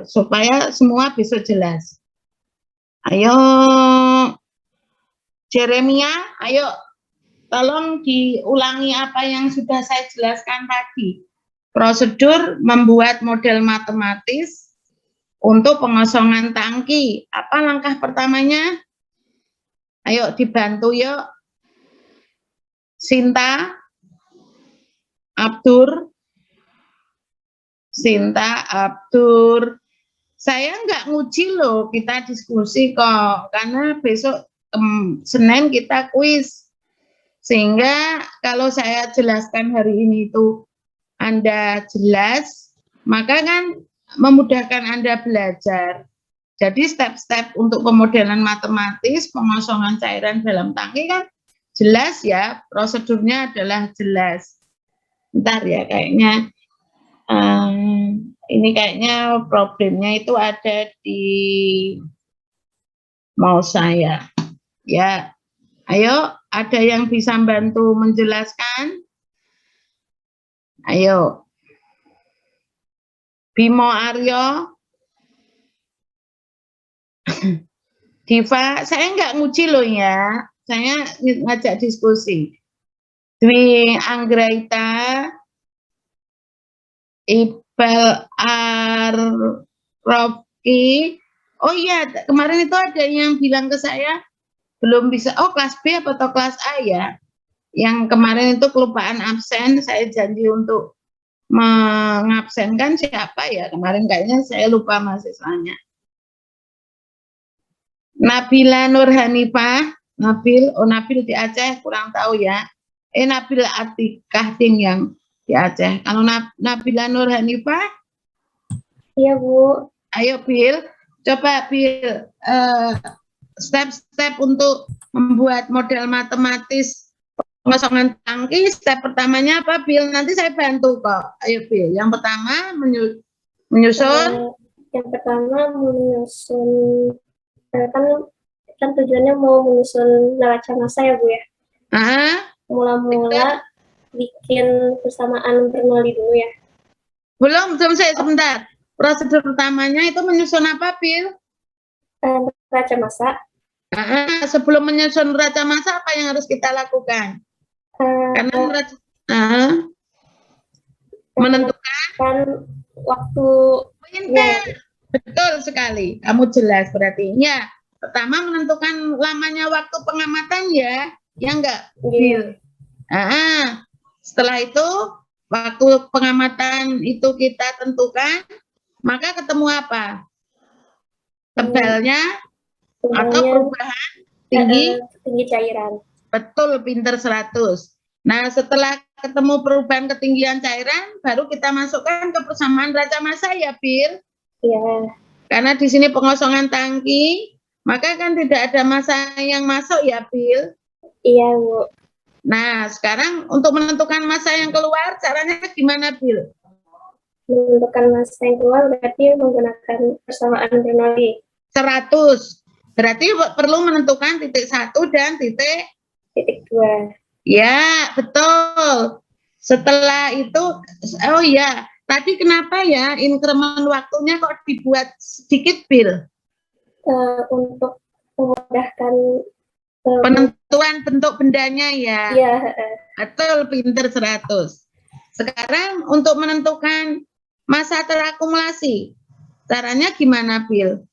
supaya semua bisa jelas. Ayo, Jeremia, ayo tolong diulangi apa yang sudah saya jelaskan tadi. Prosedur membuat model matematis untuk pengosongan tangki. Apa langkah pertamanya? Ayo dibantu yuk. Sinta, Abdur, saya nggak nguji loh, kita diskusi kok, karena besok Senin kita kuis. Sehingga kalau saya jelaskan hari ini itu Anda jelas, maka kan memudahkan Anda belajar. Jadi step-step untuk pemodelan matematis, pengosongan cairan dalam tangki kan jelas ya, prosedurnya adalah jelas. Bentar ya, kayaknya ini kayaknya problemnya itu ada di mouse saya. Ya, ayo, ada yang bisa bantu menjelaskan? Ayo. Bimo Aryo. Diva, saya nggak nguji loh ya. Saya ngajak diskusi. Dwi Anggraita, Ibal Arrofi. Oh iya, kemarin itu ada yang bilang ke saya belum bisa. Oh, kelas B atau kelas A ya? Yang kemarin itu kelupaan absen, saya janji untuk mengabsenkan siapa ya? Kemarin kayaknya saya lupa mahasiswanya. Nabila Nurhanifah, Nabil di Aceh, kurang tahu ya. Nabil Atikah Ding yang di Aceh. Kalau Nabila Nurhanifah? Iya, Bu. Ayo, Bil. Coba, Bil, step-step untuk membuat model matematis pengosongan tangki. Step pertamanya apa, Bil? Nanti saya bantu kok. Ayo, Bil. Yang pertama, menyusun. Yang pertama, menyusun. Kan tujuannya mau menyusun neraca massa ya, Bu ya? Mula-mula bikin persamaan Bernoulli dulu ya? Belum saya sebentar. Prosedur pertamanya itu menyusun apa, Bil? Neraca massa. Sebelum menyusun neraca massa, apa yang harus kita lakukan? Karena neraca menentukan waktu. Ya. Betul sekali, kamu jelas berarti. Ya, pertama menentukan lamanya waktu pengamatan ya enggak, Bil. Setelah itu waktu pengamatan itu kita tentukan, maka ketemu apa? Tebalnya atau perubahan tinggi cairan. Betul, pinter 100. Nah, setelah ketemu perubahan ketinggian cairan, baru kita masukkan ke persamaan neraca massa ya, Bil. Iya. Karena di sini pengosongan tangki, maka kan tidak ada massa yang masuk ya, Bil. Iya, Bu. Nah, sekarang untuk menentukan massa yang keluar, caranya gimana, Bil? Menentukan massa yang keluar berarti menggunakan persamaan Bernoulli. 100. Berarti perlu menentukan titik 1 dan titik 2. Ya, betul. Setelah itu, oh ya, tadi kenapa ya increment waktunya kok dibuat sedikit, Bil? Untuk memudahkan penentuan bentuk bendanya ya. Iya. Betul, pinter 100. Sekarang untuk menentukan massa terakumulasi, caranya gimana, Bil?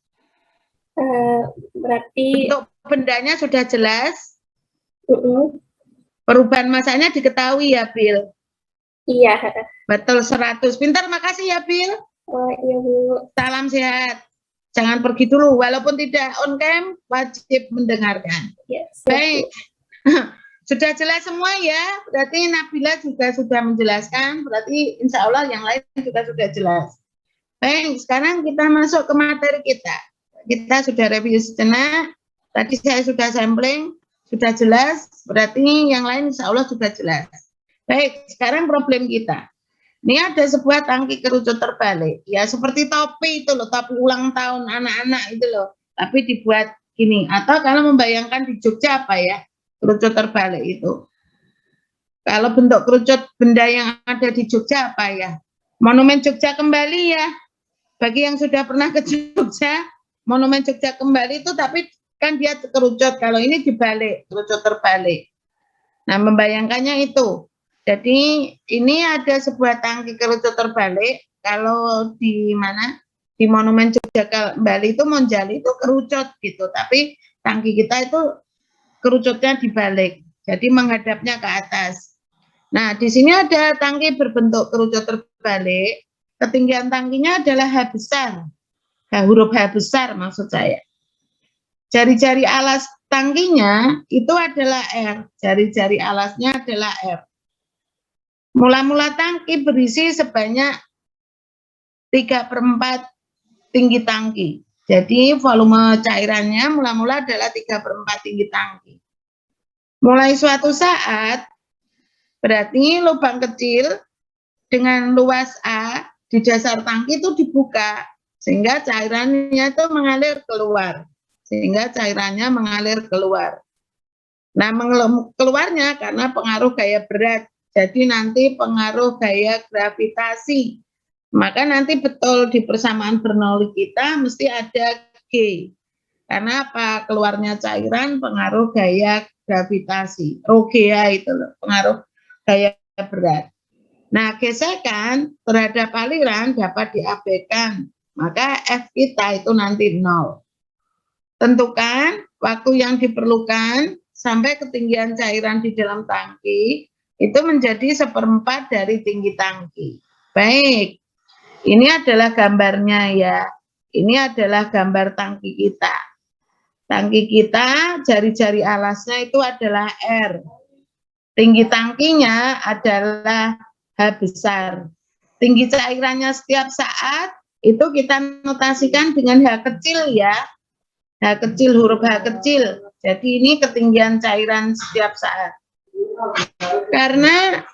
Berarti bentuk bendanya sudah jelas. Perubahan massanya diketahui ya, Bil? Iya. Betul, 100. Pintar, makasih ya, Bil. Oh, iya, Bu. Salam sehat. Jangan pergi dulu, walaupun tidak on cam, wajib mendengarkan. Yes, baik. Sudah jelas semua ya, berarti Nabila juga sudah menjelaskan, berarti insya Allah yang lain juga sudah jelas. Baik, sekarang kita masuk ke materi kita. Kita sudah review sejenak, tadi saya sudah sampling, sudah jelas, berarti yang lain insya Allah sudah jelas. Baik, sekarang problem kita. Ini ada sebuah tangki kerucut terbalik, ya seperti topi itu loh, topi ulang tahun anak-anak itu loh, tapi dibuat gini. Atau kalau membayangkan di Jogja apa ya, kerucut terbalik itu. Kalau bentuk kerucut benda yang ada di Jogja apa ya? Monumen Jogja kembali ya. bagi yang sudah pernah ke Jogja, Monumen Jogja Kembali itu tapi kan dia kerucut, kalau ini dibalik, kerucut terbalik. Nah, membayangkannya itu. Jadi ini ada sebuah tangki kerucut terbalik, kalau di mana? Di Monumen Jogja Kembali itu Monjali itu kerucut gitu, tapi tangki kita itu kerucutnya dibalik. Jadi menghadapnya ke atas. Nah, di sini ada tangki berbentuk kerucut terbalik. Ketinggian tangkinya adalah H besar. Huruf H besar maksud saya. Jari-jari alas tangkinya itu adalah R. Jari-jari alasnya adalah R. Mula-mula tangki berisi sebanyak 3/4 tinggi tangki. Jadi volume cairannya mula-mula adalah 3/4 tinggi tangki. Mulai suatu saat, berarti lubang kecil dengan luas A di dasar tangki itu dibuka, sehingga cairannya itu mengalir keluar. Nah, keluarnya karena pengaruh gaya berat, jadi nanti pengaruh gaya gravitasi. Maka nanti betul di persamaan Bernoulli kita mesti ada G. Karena apa? Keluarnya cairan pengaruh gaya gravitasi. Rho-Ga itu loh, pengaruh gaya berat. Nah, gesekan terhadap aliran dapat diabaikan. Maka F kita itu nanti 0. Tentukan waktu yang diperlukan sampai ketinggian cairan di dalam tangki itu menjadi 1/4 dari tinggi tangki. Baik, ini adalah gambarnya ya. Ini adalah gambar tangki kita. Tangki kita, jari-jari alasnya itu adalah R. Tinggi tangkinya adalah H besar. Tinggi cairannya setiap saat itu kita notasikan dengan H kecil ya. H kecil, huruf H kecil. Jadi ini ketinggian cairan setiap saat. Karena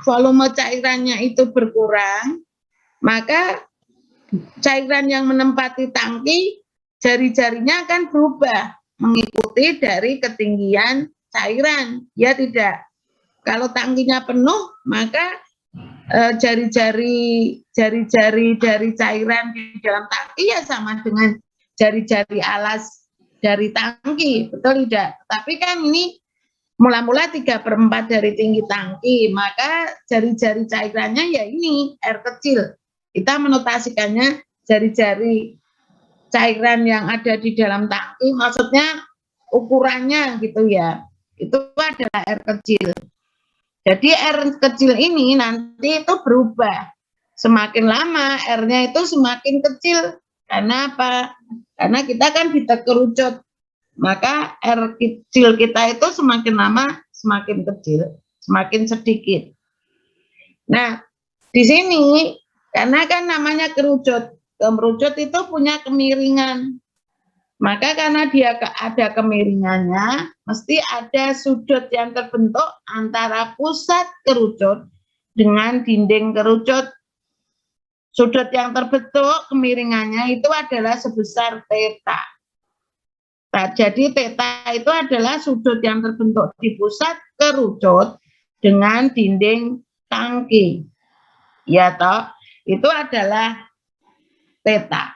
volume cairannya itu berkurang, maka cairan yang menempati tangki jari-jarinya akan berubah mengikuti dari ketinggian cairan, ya tidak. Kalau tangkinya penuh, maka jari-jari dari cairan di dalam tangki ya sama dengan jari-jari alas dari tangki, betul tidak? Tapi kan ini mula-mula 3/4 dari tinggi tangki, maka jari-jari cairannya ya ini R kecil. Kita menotasikannya jari-jari cairan yang ada di dalam tangki, maksudnya ukurannya gitu ya, itu adalah R kecil. Jadi R kecil ini nanti itu berubah. Semakin lama R-nya itu semakin kecil. Karena apa? Karena kita kan dikerucut. Maka R kecil kita itu semakin lama semakin kecil, semakin sedikit. Nah, di sini karena kan namanya kerucut. Kerucut itu punya kemiringan. Maka karena dia ada kemiringannya, mesti ada sudut yang terbentuk antara pusat kerucut dengan dinding kerucut. Sudut yang terbentuk kemiringannya itu adalah sebesar θ. Nah, jadi θ itu adalah sudut yang terbentuk di pusat kerucut dengan dinding tangki. Ya toh, itu adalah θ.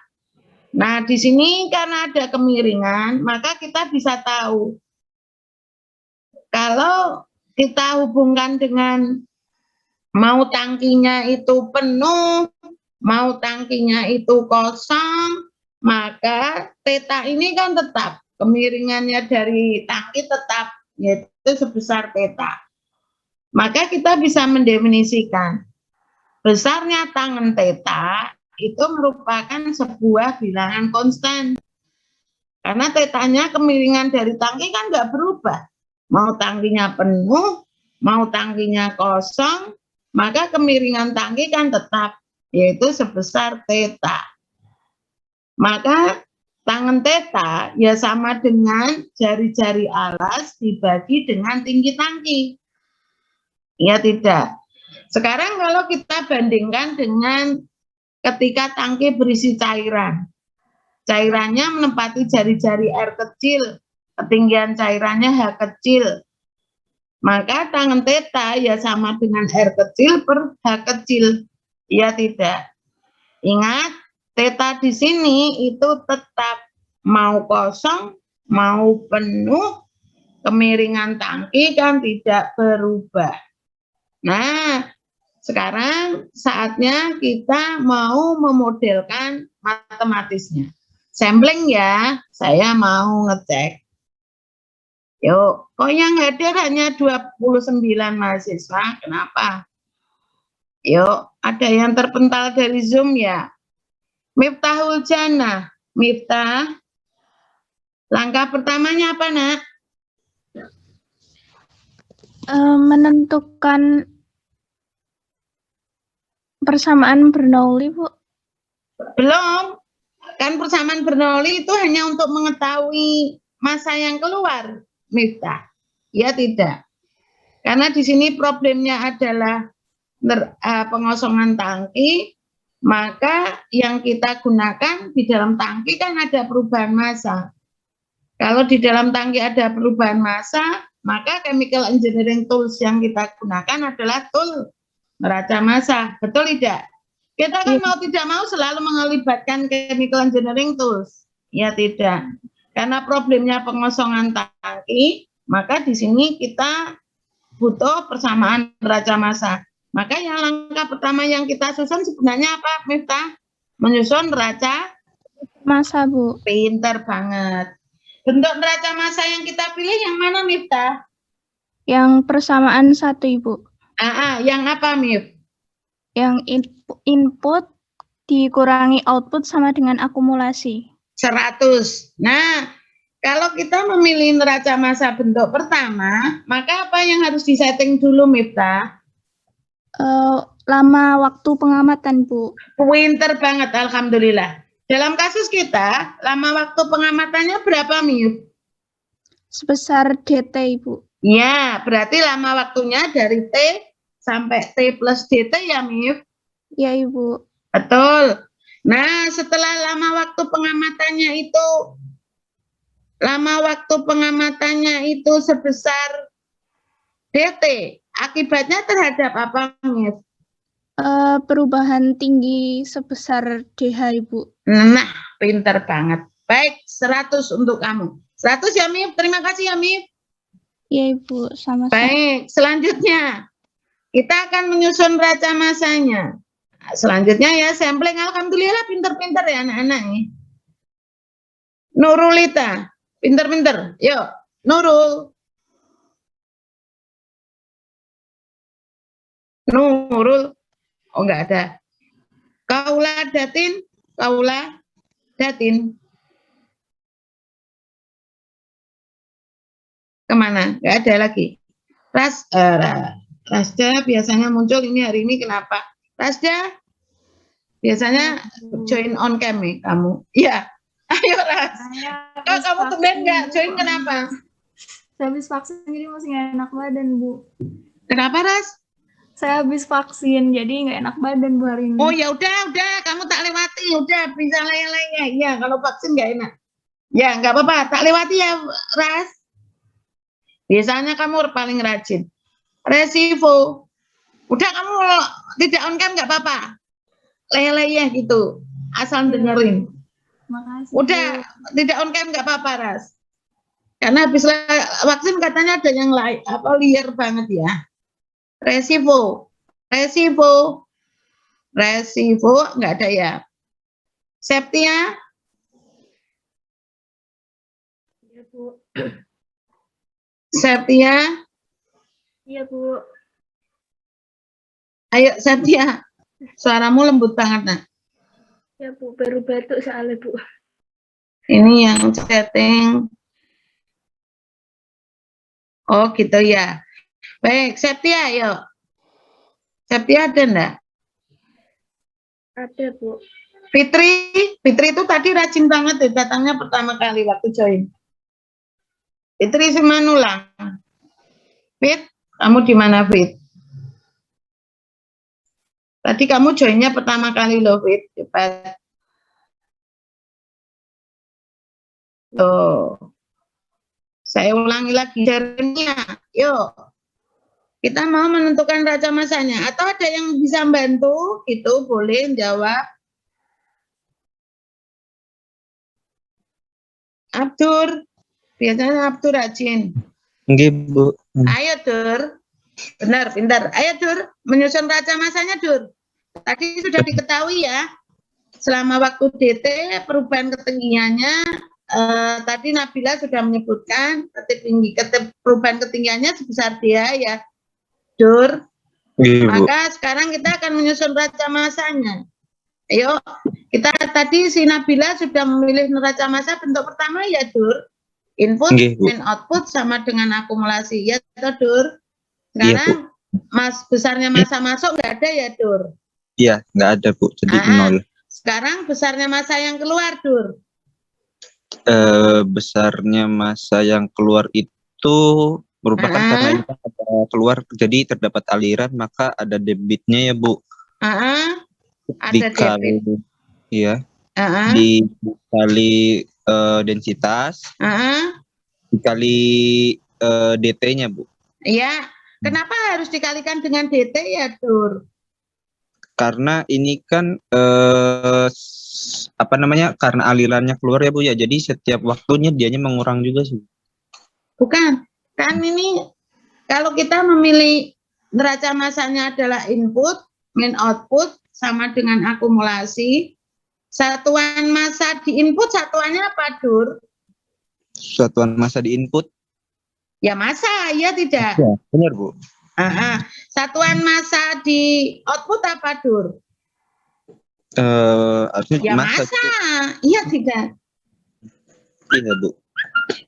Nah, di sini karena ada kemiringan, maka kita bisa tahu kalau kita hubungkan dengan mau tangkinya itu penuh, mau tangkinya itu kosong, maka θ ini kan tetap, kemiringannya dari tangki tetap, yaitu sebesar θ. Maka kita bisa mendefinisikan besarnya tangen θ itu merupakan sebuah bilangan konstan. Karena θ-nya kemiringan dari tangki kan nggak berubah. Mau tangkinya penuh, mau tangkinya kosong, maka kemiringan tangki kan tetap, yaitu sebesar θ. Maka tangen θ ya sama dengan jari-jari alas dibagi dengan tinggi tangki. Ya tidak. Sekarang kalau kita bandingkan dengan ketika tangki berisi cairan. Cairannya menempati jari-jari R kecil, ketinggian cairannya H kecil. Maka tangen θ ya sama dengan R kecil per H kecil. Ya tidak. Ingat, theta di sini itu tetap mau kosong, mau penuh, kemiringan tangki kan tidak berubah. Nah, sekarang saatnya kita mau memodelkan matematisnya. Sampling ya, saya mau ngecek. Yuk, kok yang hadir hanya 29 mahasiswa, kenapa? Yuk, ada yang terpental dari Zoom ya? Miftahul Jannah, Miftah, langkah pertamanya apa nak? Menentukan persamaan Bernoulli, Bu. Belum, kan persamaan Bernoulli itu hanya untuk mengetahui massa yang keluar, Miftah. Ya tidak. Karena di sini problemnya adalah pengosongan tangki, maka yang kita gunakan di dalam tangki kan ada perubahan massa. Kalau di dalam tangki ada perubahan massa, maka chemical engineering tools yang kita gunakan adalah tool neraca massa. Betul tidak? Kita kan mau tidak mau selalu melibatkan chemical engineering tools. Ya tidak. Karena problemnya pengosongan tangki, maka di sini kita butuh persamaan neraca massa. Maka yang langkah pertama yang kita susun sebenarnya apa, Miftah? Menyusun neraca massa, Bu. Pinter banget. Bentuk neraca massa yang kita pilih yang mana, Miftah? Yang persamaan 1, Ibu. Yang apa, Mif? Yang input dikurangi output sama dengan akumulasi. 100. Nah, kalau kita memilih neraca massa bentuk pertama, maka apa yang harus disetting dulu, Miftah? Lama waktu pengamatan, Bu. Pinter banget, alhamdulillah. Dalam kasus kita, lama waktu pengamatannya berapa, Mif? Sebesar DT, Ibu. Ya, berarti lama waktunya dari T sampai T plus DT ya, Mif? Ya, Ibu. Betul. Nah, setelah lama waktu pengamatannya itu sebesar DT, akibatnya terhadap apa, Mif? Perubahan tinggi sebesar DH, Ibu. Nah, pinter banget. Baik, 100 untuk kamu. 100 ya, Mif. Terima kasih ya, Mif. Ya, Ibu. Sama-sama. Baik, selanjutnya kita akan menyusun neraca massanya. Selanjutnya ya, sampling. Alhamdulillah pinter-pinter ya anak-anak nih. Nurulita, pinter-pinter. Yuk, Nurul. Nurul. Oh, enggak ada. Kaula Datin, Kaula Datin. Kemana? Enggak ada lagi. Rasda biasanya muncul, ini hari ini kenapa? Rasda biasanya join on cam nih kamu. Iya. Ayo Ras. Kalau kamu tumben nggak join kenapa? Saya habis vaksin jadi masih nggak enak badan, Bu. Kenapa Ras? Saya habis vaksin jadi nggak enak badan, Bu, hari ini. Oh ya udah, kamu tak lewati, udah bisa lain-lainnya. Iya, kalau vaksin nggak enak. Ya nggak apa-apa, tak lewati ya Ras. Biasanya kamu paling rajin. Resivo. Udah kamu tidak on cam nggak apa-apa. Lele ya gitu, asal dengerin. Makasih. Udah tidak on cam nggak apa-apa Ras. Karena habis vaksin katanya ada yang lain apa liar banget ya. Resivo nggak ada ya. Septia? Iya, Bu. Septia? Iya, Bu. Ayo Septia, suaramu lembut banget nak. Ya, Bu, baru batuk soalnya, Bu. Ini yang chatting. Oh gitu ya. Baik, Septia yuk. Septia ada enggak? Ada, Bu. Fitri itu tadi rajin banget ya, datangnya pertama kali waktu join. Fitri Simanulang. Fit, kamu di mana Fit? Tadi kamu joinnya pertama kali loh Fit. Cepat. Tuh. Saya ulangi lagi share-nya. Yuk. Kita mau menentukan raca masanya. Atau ada yang bisa membantu? Itu boleh jawab. Abdur. Biasanya Abdur rajin. Nggih, Bu. Ayo, Dur. Benar, pintar. Ayo, Dur. Menyusun raca masanya, Dur. Tadi sudah diketahui ya. Selama waktu DT, perubahan ketinggiannya, tadi Nabila sudah menyebutkan perubahan ketinggiannya sebesar dia ya, Dur. Nggih, Bu. Maka sekarang kita akan menyusun raca masanya. Ayo, kita tadi si Nabila sudah memilih neraca massa bentuk pertama ya, Dur. Input Nggih, Bu. min output sama dengan akumulasi. Ya, Dur. Iya, Bu. Sekarang besarnya massa masuk nggak ada ya, Dur. Iya, nggak ada, Bu. Jadi nol. Sekarang besarnya massa yang keluar, Dur. Besarnya massa yang keluar itu merupakan karena ini kan ada keluar, jadi terdapat aliran, maka ada debitnya ya, Bu. Ada Dikali, debit. iya. Dikali densitas, dikali DT-nya, Bu. Iya. Kenapa harus dikalikan dengan DT ya, Dur? Karena ini kan karena alirannya keluar ya, Bu ya. Jadi setiap waktunya dianya mengurang juga sih. Bukan. Kan ini kalau kita memilih neraca massanya adalah input min output sama dengan akumulasi. Satuan massa di input satuannya apa, Dur? Satuan massa di input? Ya massa, ya tidak? Ya, benar, Bu. Satuan massa di output apa, Dur? Harusnya ya massa. Iya tidak? Iya, Bu.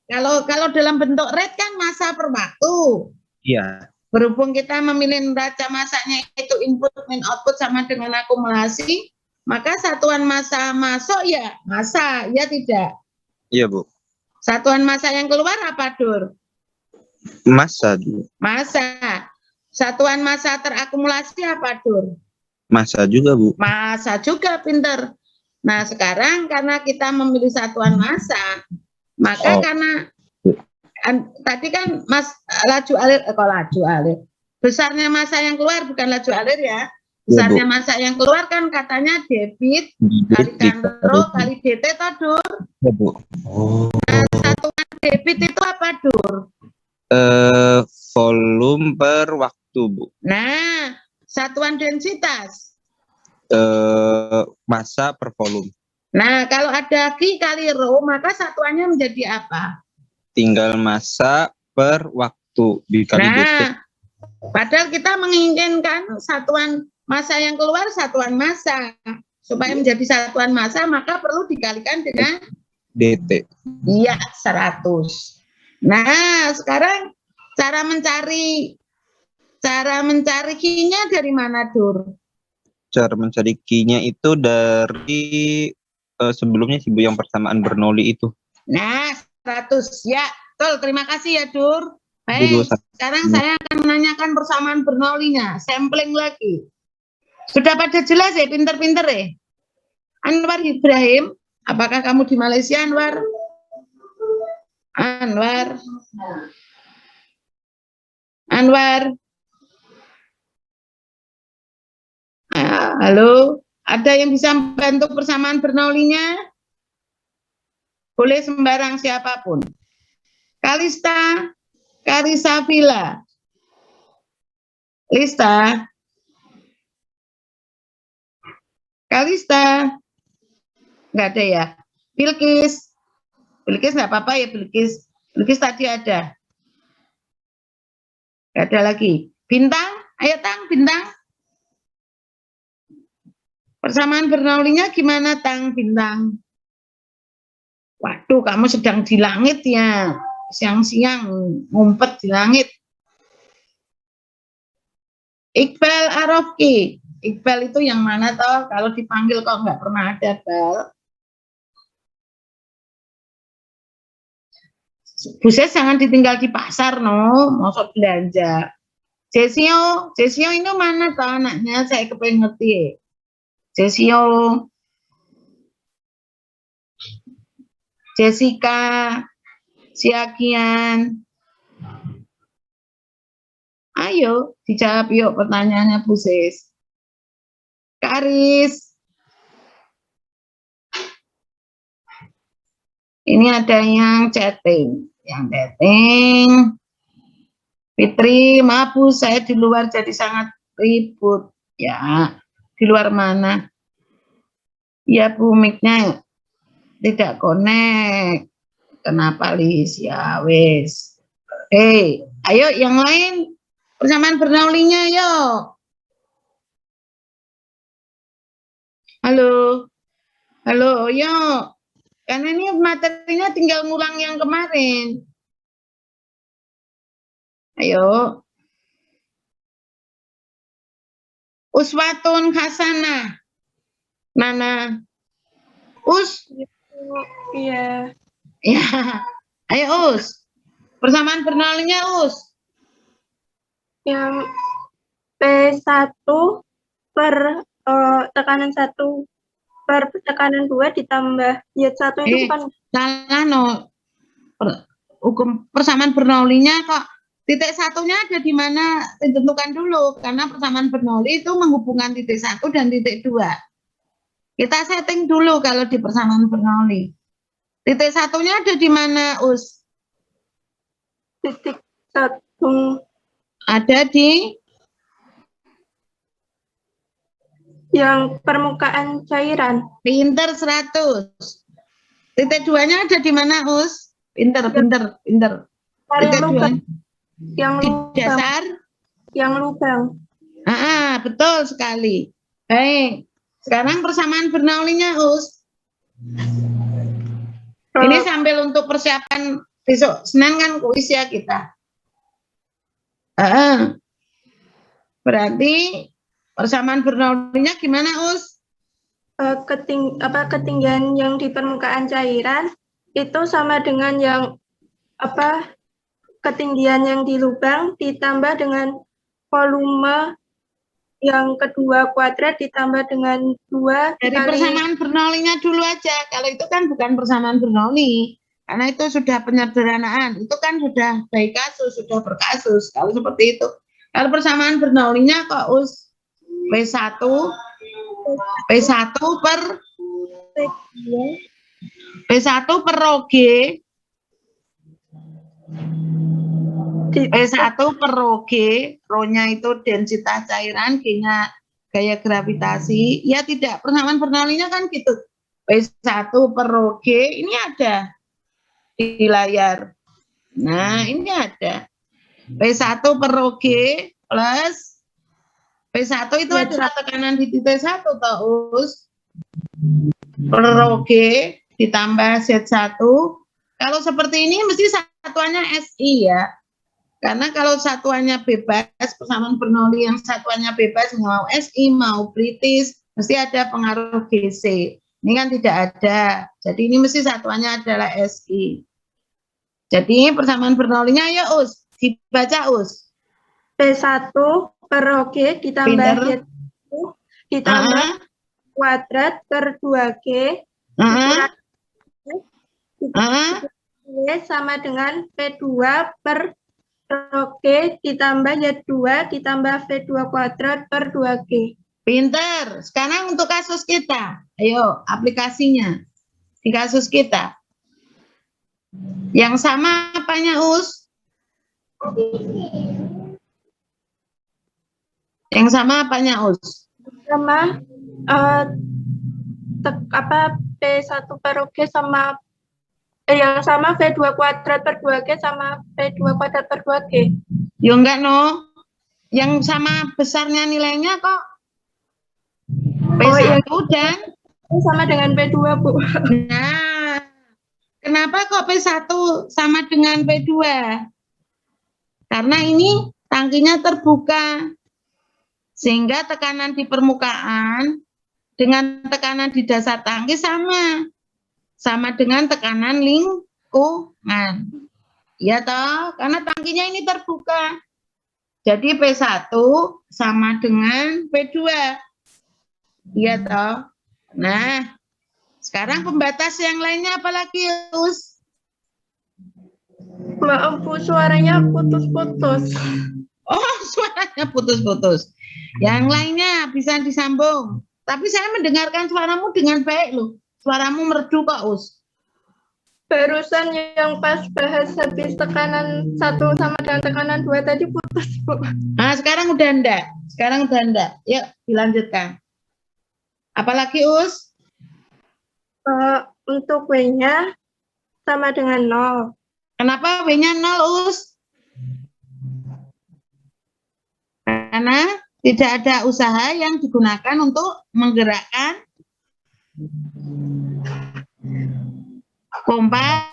Kalau dalam bentuk rate kan massa per waktu. Iya. Berhubung kita memilih neraca massanya itu input min output sama dengan akumulasi, maka satuan massa masuk ya massa, ya tidak? Iya, Bu. Satuan massa yang keluar apa, Dur? Massa, Bu. Massa. Satuan massa terakumulasi apa, Dur? Massa juga, Bu. Massa juga, pinter. Nah, sekarang karena kita memilih satuan massa, maka karena tadi kan laju alir. Besarnya massa yang keluar bukan laju alir ya. Besarnya massa yang keluar kan katanya debit kali kanro kali DT toh, Dur. Ya, Bu. Nah, satuan debit itu apa, Dur? Volume per waktu, Bu. Nah, satuan densitas. Massa per volume. Nah, kalau ada Q kali rho, maka satuannya menjadi apa? Tinggal massa per waktu dikali DT. Padahal kita menginginkan satuan massa yang keluar satuan massa. Supaya menjadi satuan massa, maka perlu dikalikan dengan DT. Iya, 100. Nah, sekarang cara mencari Q-nya dari mana, Dur? Cara mencari Q-nya itu dari sebelumnya sih, Bu, yang persamaan Bernoulli itu. Nah, 100. Ya, betul. Terima kasih ya, Dur. Baik, sekarang saya akan menanyakan persamaan Bernoulli-nya. Sampling lagi. Sudah pada jelas ya, pinter-pinter ya? Anwar Ibrahim, apakah kamu di Malaysia, Anwar? Anwar. Halo, ada yang bisa membantu persamaan Bernoulli-nya? Boleh sembarang siapapun. Kalista, Karisavila. Kalista. Nggak ada ya. Bilkis nggak apa-apa ya, Bilkis tadi ada. Nggak ada lagi. Bintang, ayo Tang, Bintang. Persamaan Bernoulli-nya gimana, Tang, Bintang? Waduh, kamu sedang di langit ya. Siang-siang ngumpet di langit. Iqbal Arofki. Iqbal itu yang mana toh? Kalau dipanggil kok nggak pernah ada, Bal. Buset, jangan ditinggal di pasar, no. Masuk belanja. Jesio ini mana toh anaknya? Saya kepengen ngerti. Jesio. Jessica, Siakian, Ayo, dijawab yuk pertanyaannya Bu Sis. Karis. Ini ada yang chatting. Yang chatting. Fitri, maaf Bu, saya di luar jadi sangat ribut. Ya, di luar mana? Ya Bu, mic-nya tidak connect. Kenapa Lis? Ya wis. Ayo yang lain persamaan Bernoullinya yuk. Halo. Halo, yuk. Karena ini materinya tinggal ngulang yang kemarin. Ayo. Uswatun hasanah. Mana? Iya. Ya. Ayo Us. Persamaan Bernoullinya Us. Yang P1 per tekanan 1 per tekanan 2 ditambah Y1 itu bukan Salah no. Hukum persamaan Bernoullinya kok titik satunya ada di mana ditentukan dulu, karena persamaan Bernoulli itu menghubungkan titik 1 dan titik 2. Kita setting dulu kalau di persamaan Bernoulli. Titik satunya ada di mana Us? titik 1 Ada di yang permukaan cairan. pinter 100. Titik 2-nya ada di mana Us? Pinter. Titik 2 Yang di lubang. dasar. Yang lubang. Betul sekali. Baik. Sekarang persamaan Bernoullinya Us. Ini sambil untuk persiapan besok Senin kan kuis ya kita. Berarti persamaan Bernoullinya gimana Us? Ketinggian yang di permukaan cairan itu sama dengan yang ketinggian yang di lubang ditambah dengan volume yang kedua kuadrat ditambah dengan 2 Dari kali persamaan Bernoullinya dulu aja. Kalau itu kan bukan persamaan Bernoulli, karena itu sudah penyederhanaan. Itu kan sudah baik kasus, sudah berkasus. Kalau seperti itu. Kalau persamaan Bernoullinya kok Us P1 per P1 per rho G. P1 per rho G, rho-nya itu densitas cairan, G-nya gaya gravitasi. Ya tidak, persamaan Bernoullinya kan gitu. P1 per rho G, ini ada di layar. Nah, ini ada. P1 per rho G plus P1 itu adalah tekanan di titik 1 toh Us. Per rho G ditambah Z1. Kalau seperti ini mesti satuannya SI ya. Karena kalau satuannya bebas, persamaan Bernoulli yang satuannya bebas, mau SI, mau British, mesti ada pengaruh GC. Ini kan tidak ada. Jadi ini mesti satuannya adalah SI. Jadi persamaan Bernoullinya ya Us, dibaca Us. P1 per rho G ditambah Y1 ditambah kuadrat per 2G sama dengan P2 per rho G ditambah Y2 ditambah V2 kuadrat per 2G. Pinter. Sekarang untuk kasus kita. Ayo, aplikasinya. Di kasus kita. Yang sama apanya, Us? Yang sama apanya, Us? Sama P1 per rho G sama yang sama V2 kuadrat per 2G sama V2 kuadrat per 2G. Ya enggak, no. Yang sama besarnya nilainya kok P1 dan sama dengan P2, Bu. Nah, kenapa kok P1 sama dengan P2? Karena ini tangkinya terbuka. Sehingga tekanan di permukaan dengan tekanan di dasar tangki sama. Sama dengan tekanan lingkungan. Ya toh, karena tangkinya ini terbuka. Jadi P1 sama dengan P2. Ya toh. Nah, sekarang pembatas yang lainnya apalagi, Us? Maaf Bu, suaranya putus-putus. Oh, suaranya putus-putus. Yang lainnya bisa disambung. Tapi saya mendengarkan suaramu dengan baik loh. Suaramu merdu kok, Us. Barusan yang pas bahas habis tekanan 1 sama dengan tekanan 2 tadi putus, Bu. Nah, sekarang udah enggak. Sekarang udah enggak. Yuk, dilanjutkan. Apalagi, Us? Untuk W-nya sama dengan 0. Kenapa W-nya 0, Us? Karena tidak ada usaha yang digunakan untuk menggerakkan pompa,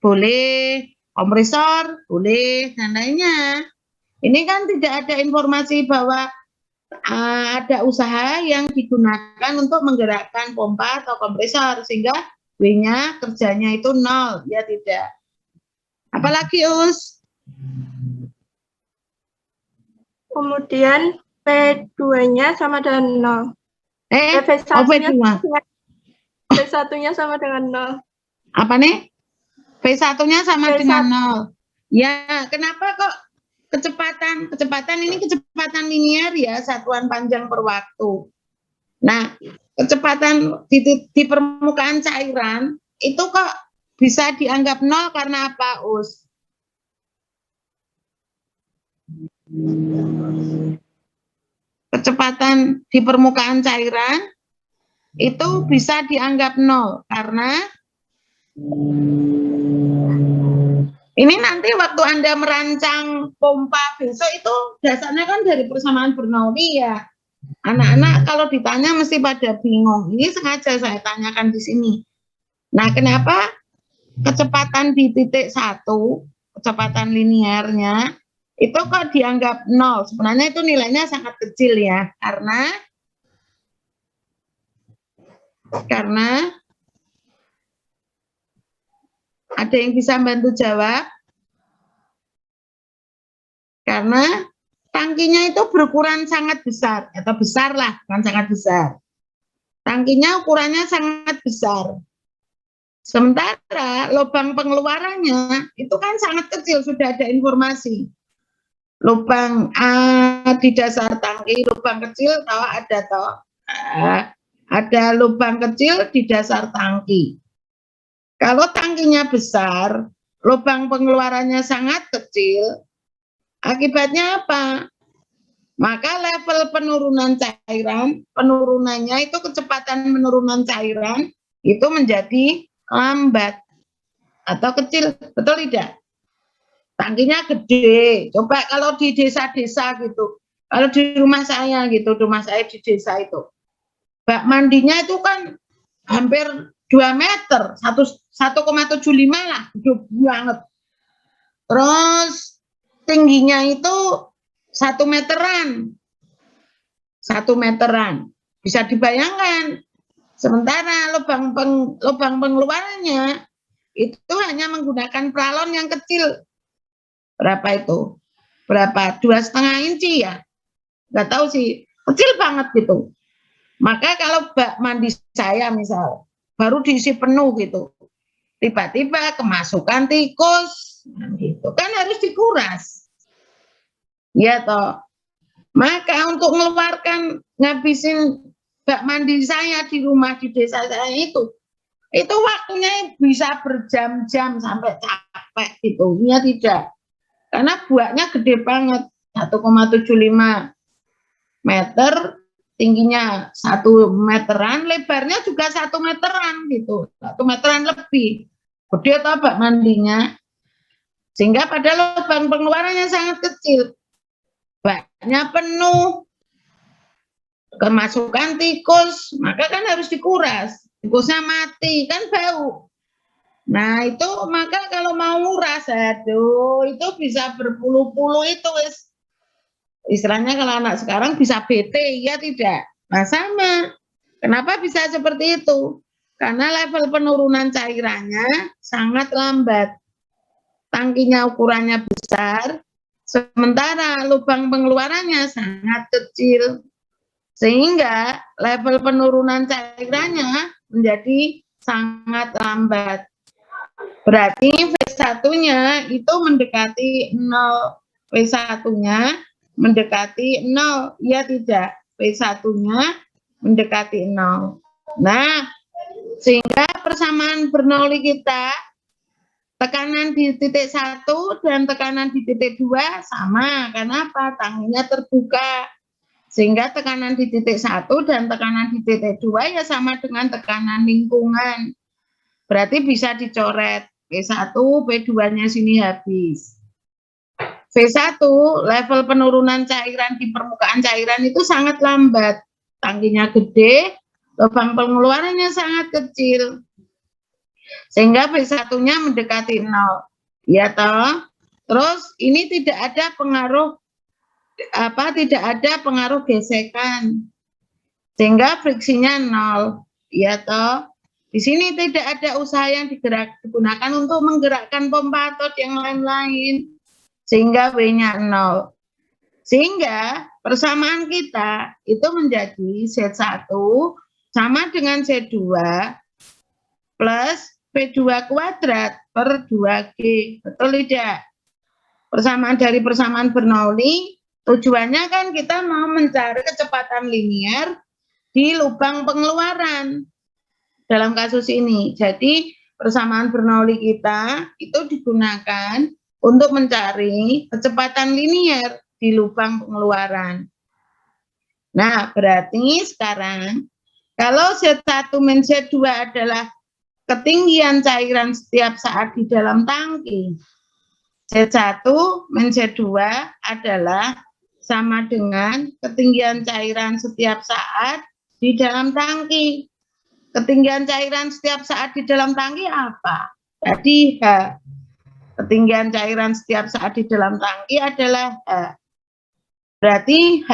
boleh, kompresor, boleh, dan lainnya. Ini kan tidak ada informasi bahwa ada usaha yang digunakan untuk menggerakkan pompa atau kompresor, sehingga W-nya kerjanya itu 0, ya tidak. Apalagi, Us? Kemudian P2-nya sama dengan 0. V1-nya sama dengan 0. Apa nih? V1-nya sama V1. dengan 0. Ya, kenapa kok kecepatan ini kecepatan linear ya, satuan panjang per waktu. Nah, kecepatan di permukaan cairan itu kok bisa dianggap 0 karena apa, Us? Kecepatan di permukaan cairan itu bisa dianggap 0 karena ini nanti waktu Anda merancang pompa besok itu dasarnya kan dari persamaan Bernoulli ya. Anak-anak kalau ditanya mesti pada bingung. Ini sengaja saya tanyakan di sini. Nah, kenapa kecepatan di titik 1, kecepatan linearnya, itu kok dianggap 0? Sebenarnya itu nilainya sangat kecil ya. Karena ada yang bisa bantu jawab? Karena tangkinya itu berukuran sangat besar, atau besar lah, bukan sangat besar. Tangkinya ukurannya sangat besar. Sementara lubang pengeluarannya itu kan sangat kecil, sudah ada informasi. Lubang di dasar tangki, lubang kecil, ada lubang kecil di dasar tangki. Kalau tangkinya besar, lubang pengeluarannya sangat kecil, akibatnya apa? Maka level penurunan cairan, penurunannya itu kecepatan penurunan cairan itu menjadi lambat atau kecil, betul tidak? Tangkinya gede. Coba kalau di desa-desa gitu, kalau di rumah saya gitu, rumah saya di desa itu, bak mandinya itu kan hampir 2 meter, 1,75 lah, gede banget. Terus tingginya itu 1 meteran. 1 meteran. Bisa dibayangkan. Sementara lubang pengeluarannya itu hanya menggunakan pralon yang kecil. Berapa itu? Berapa? 2,5 inci ya? Nggak tahu sih. Kecil banget gitu. Maka kalau bak mandi saya misal, baru diisi penuh gitu. Tiba-tiba kemasukan tikus, gitu kan harus dikuras. Ya toh. Maka untuk mengeluarkan ngabisin bak mandi saya di rumah di desa saya itu waktunya bisa berjam-jam sampai capek gitu. Ya tidak. Karena buahnya gede banget, 1,75 meter, tingginya 1 meteran, lebarnya juga 1 meteran gitu, 1 meteran lebih. Gede atau bak mandinya, sehingga pada lubang pengeluarannya sangat kecil. Baknya penuh, kemasukan tikus, maka kan harus dikuras. Tikusnya mati, kan bau. Nah itu maka kalau mau nguras, aduh itu bisa berpuluh-puluh itu wis. Istilahnya kalau anak sekarang bisa BT, ya tidak? Nah sama. Kenapa bisa seperti itu? Karena level penurunan cairannya sangat lambat. Tangkinya ukurannya besar, sementara lubang pengeluarannya sangat kecil. Sehingga level penurunan cairannya menjadi sangat lambat. Berarti V1-nya itu mendekati 0. V1-nya mendekati 0. Iya tidak? V1-nya mendekati 0. Nah, sehingga persamaan Bernoulli kita, tekanan di titik 1 dan tekanan di titik 2 sama. Kenapa? Tangkinya terbuka. Sehingga tekanan di titik 1 dan tekanan di titik 2 ya sama dengan tekanan lingkungan. Berarti bisa dicoret. P1, P2-nya sini habis. V1, level penurunan cairan di permukaan cairan itu sangat lambat. Tangkinya gede, lubang pengeluarannya sangat kecil. Sehingga V1-nya mendekati 0. Ya toh? Terus ini tidak ada pengaruh gesekan. Sehingga friksinya 0. Ya toh? Di sini tidak ada usaha yang digunakan untuk menggerakkan pompa atau yang lain-lain. Sehingga W-nya 0. Sehingga persamaan kita itu menjadi Z1 sama dengan Z2 plus P2 kuadrat per 2G. Betul tidak? Persamaan dari persamaan Bernoulli, tujuannya kan kita mau mencari kecepatan linier di lubang pengeluaran dalam kasus ini. Jadi persamaan Bernoulli kita itu digunakan untuk mencari kecepatan linier di lubang pengeluaran. Nah, berarti sekarang kalau Z1 min Z2 adalah ketinggian cairan setiap saat di dalam tangki, Z1 min Z2 adalah sama dengan ketinggian cairan setiap saat di dalam tangki. Ketinggian cairan setiap saat di dalam tangki apa? Jadi H. Ketinggian cairan setiap saat di dalam tangki adalah H. Berarti H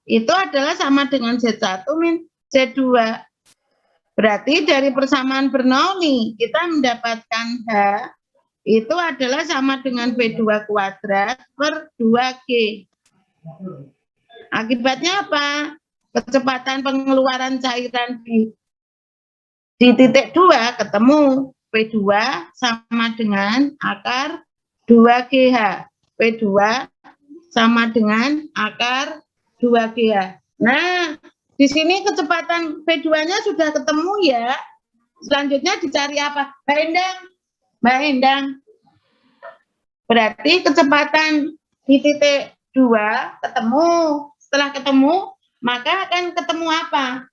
itu adalah sama dengan Z1 min Z2. Berarti dari persamaan Bernoulli kita mendapatkan H itu adalah sama dengan P2 kuadrat per 2G. Akibatnya apa? Kecepatan pengeluaran cairan di titik 2 ketemu. P2 sama dengan akar 2GH. P2 sama dengan akar 2GH. Nah, di sini kecepatan P2-nya sudah ketemu ya. Selanjutnya dicari apa? Mbak Endang. Berarti kecepatan di titik 2 ketemu. Setelah ketemu, maka akan ketemu apa?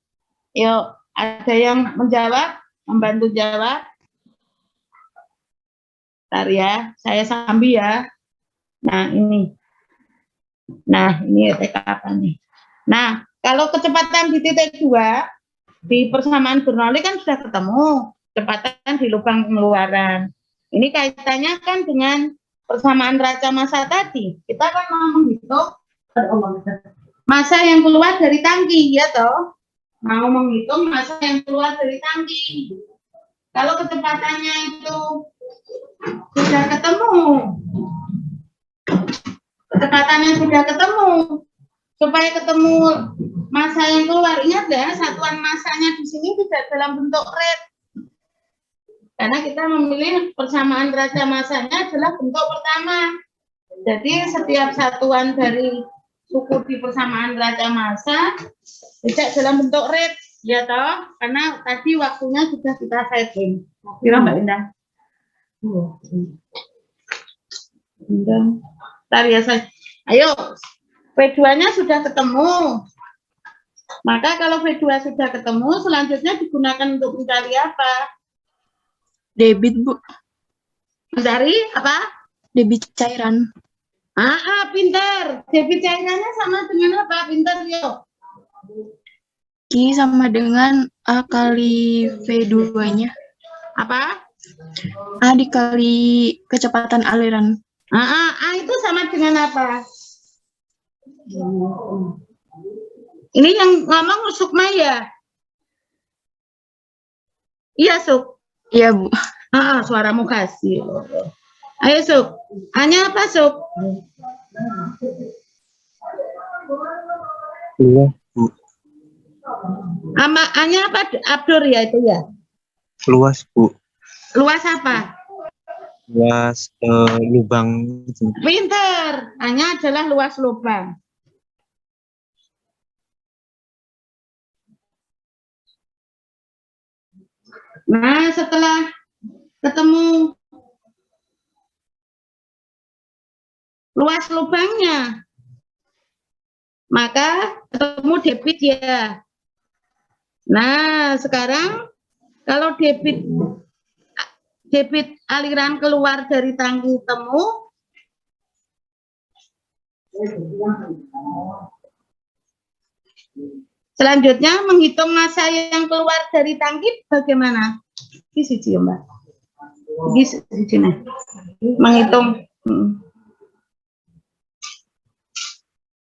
Yuk, ada yang menjawab? Membantu jawab? Bentar ya, saya sambil ya. Nah, ini TK apa nih? Nah, kalau kecepatan di titik 2 di persamaan Bernoulli kan sudah ketemu kecepatan di lubang pengeluaran. Ini kaitannya kan dengan persamaan raca massa tadi. Kita kan mau menghitung massa yang keluar dari tangki, ya toh? Mau menghitung massa yang keluar dari tangki. Kalau kecepatannya itu sudah ketemu, kecepatannya sudah ketemu, supaya ketemu massa yang keluar. Ingat ya, satuan massanya di sini tidak dalam bentuk rate. Karena kita memilih persamaan raca massanya adalah bentuk pertama. Jadi setiap satuan dari suku di persamaan raca massa tidak dalam bentuk rate, ya toh? Karena tadi waktunya sudah kita setting. Kira Mbak Indah? Bentar ya saya. Ayo, P2-nya sudah ketemu. Maka kalau P2 sudah ketemu, selanjutnya digunakan untuk mencari apa? Debit, Bu. Mencari apa? Debit cairan. Pintar. Debit cairannya sama dengan apa? Pintar, yuk. Q sama dengan A kali V2-nya. Apa? A dikali kecepatan aliran. A itu sama dengan apa? Ini yang ngomong Sukma ya? Iya, Suk. Iya, Bu. Suaramu kasih. Ayo, Suk. A-nya apa, Suk? Iya, Bu. A-nya apa, Abdur ya itu ya? Luas, Bu. Luas apa? luas lubang gitu. Pinter, hanya adalah luas lubang. Nah, setelah ketemu luas lubangnya, maka ketemu debit ya. Nah, sekarang kalau debit aliran keluar dari tangki temu, selanjutnya menghitung massa yang keluar dari tangki bagaimana? Ini siji, Mbak. Ini siji, nah.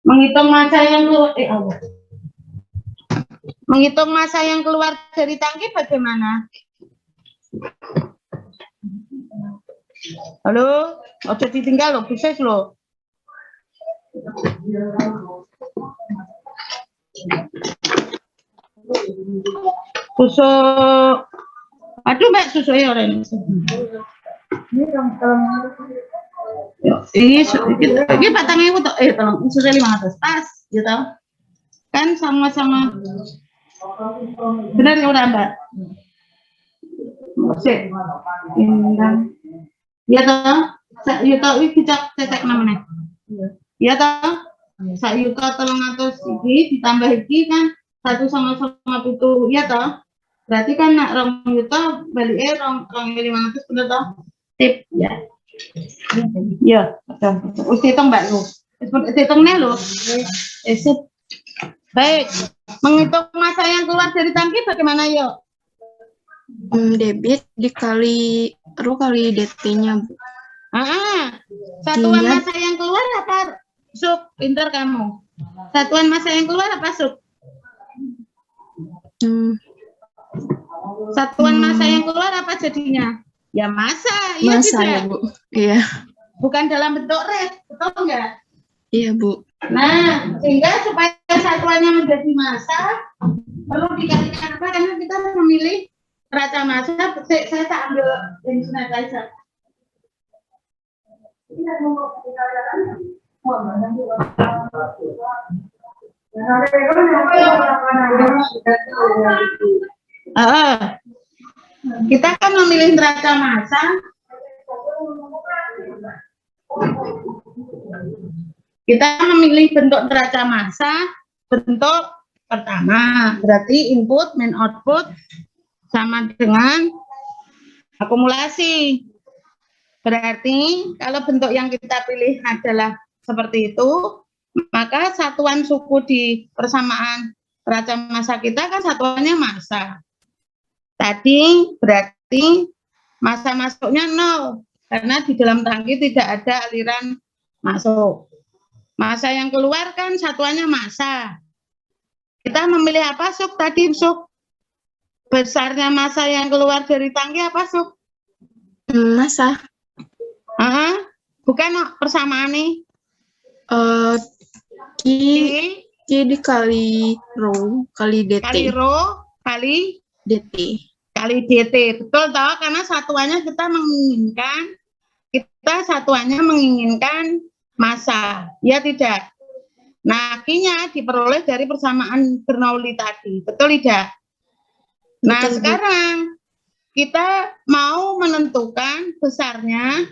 Menghitung massa yang keluar menghitung massa yang keluar dari tangki bagaimana? Halo, ojo ditinggal loh, buses loh. Susu, aduh Mbak, susu ya orang ini batangnya itu tolong susu 500 pas gitu kan, sama-sama benar ya udah Mbak. Ya toh, ya toh iki cecek namanya. Ya toh, sak yuta 300 iki ditambah iki kan 1 sama 7, ya toh. Berarti kan nak 2 yuta baliknya 2.500 bener toh? Tip ya. Ya, wis hitung Mbak lu. Wis hitungnya lu. Sip. Baik, menghitung massa yang keluar dari tangki bagaimana yuk? Debit dikali rho kali DT-nya, Bu. Satuan massa yang keluar apa, Suk? Pinter kamu. Satuan massa yang keluar apa, Suk? Satuan massa yang keluar apa jadinya? Ya massa, iya massa tidak? Ya, Bu. Iya. Bukan dalam bentuk res, betul enggak? Iya, Bu. Nah, sehingga supaya satuannya menjadi massa, perlu dikalikan apa? Karena kita memilih neraca massa. Saya tak ambil yang sanitizer. Kita kan memilih neraca massa. Kita memilih bentuk neraca massa. Bentuk pertama berarti input min output sama dengan akumulasi. Berarti kalau bentuk yang kita pilih adalah seperti itu, maka satuan suku di persamaan neraca massa kita kan satuannya massa. Tadi berarti massa masuknya 0 karena di dalam tangki tidak ada aliran masuk. Massa yang keluar kan satuannya massa. Kita memilih apa, Suk? Tadi, Suk? Besarnya massa yang keluar dari tangki apa, Suk? Massa. Bukan persamaan nih. Q dikali rho kali DT. Kali rho kali DT. Kali DT. Betul toh? Karena satuannya kita menginginkan massa. Ya tidak? Nah, Q-nya diperoleh dari persamaan Bernoulli tadi. Betul tidak? Nah, betul, sekarang kita mau menentukan besarnya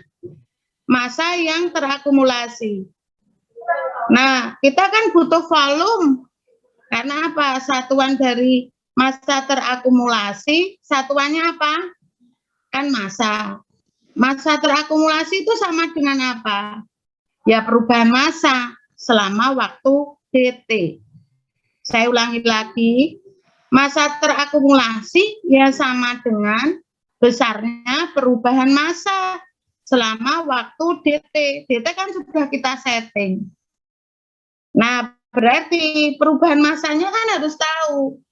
massa yang terakumulasi. Nah, kita kan butuh volume. Karena apa? Satuan dari massa terakumulasi, satuannya apa? Kan massa. Massa terakumulasi itu sama dengan apa? Ya, perubahan massa selama waktu DT. Saya ulangi lagi. Massa terakumulasi ya sama dengan besarnya perubahan massa selama waktu DT. DT kan sudah kita setting. Nah, berarti perubahan massanya kan harus tahu.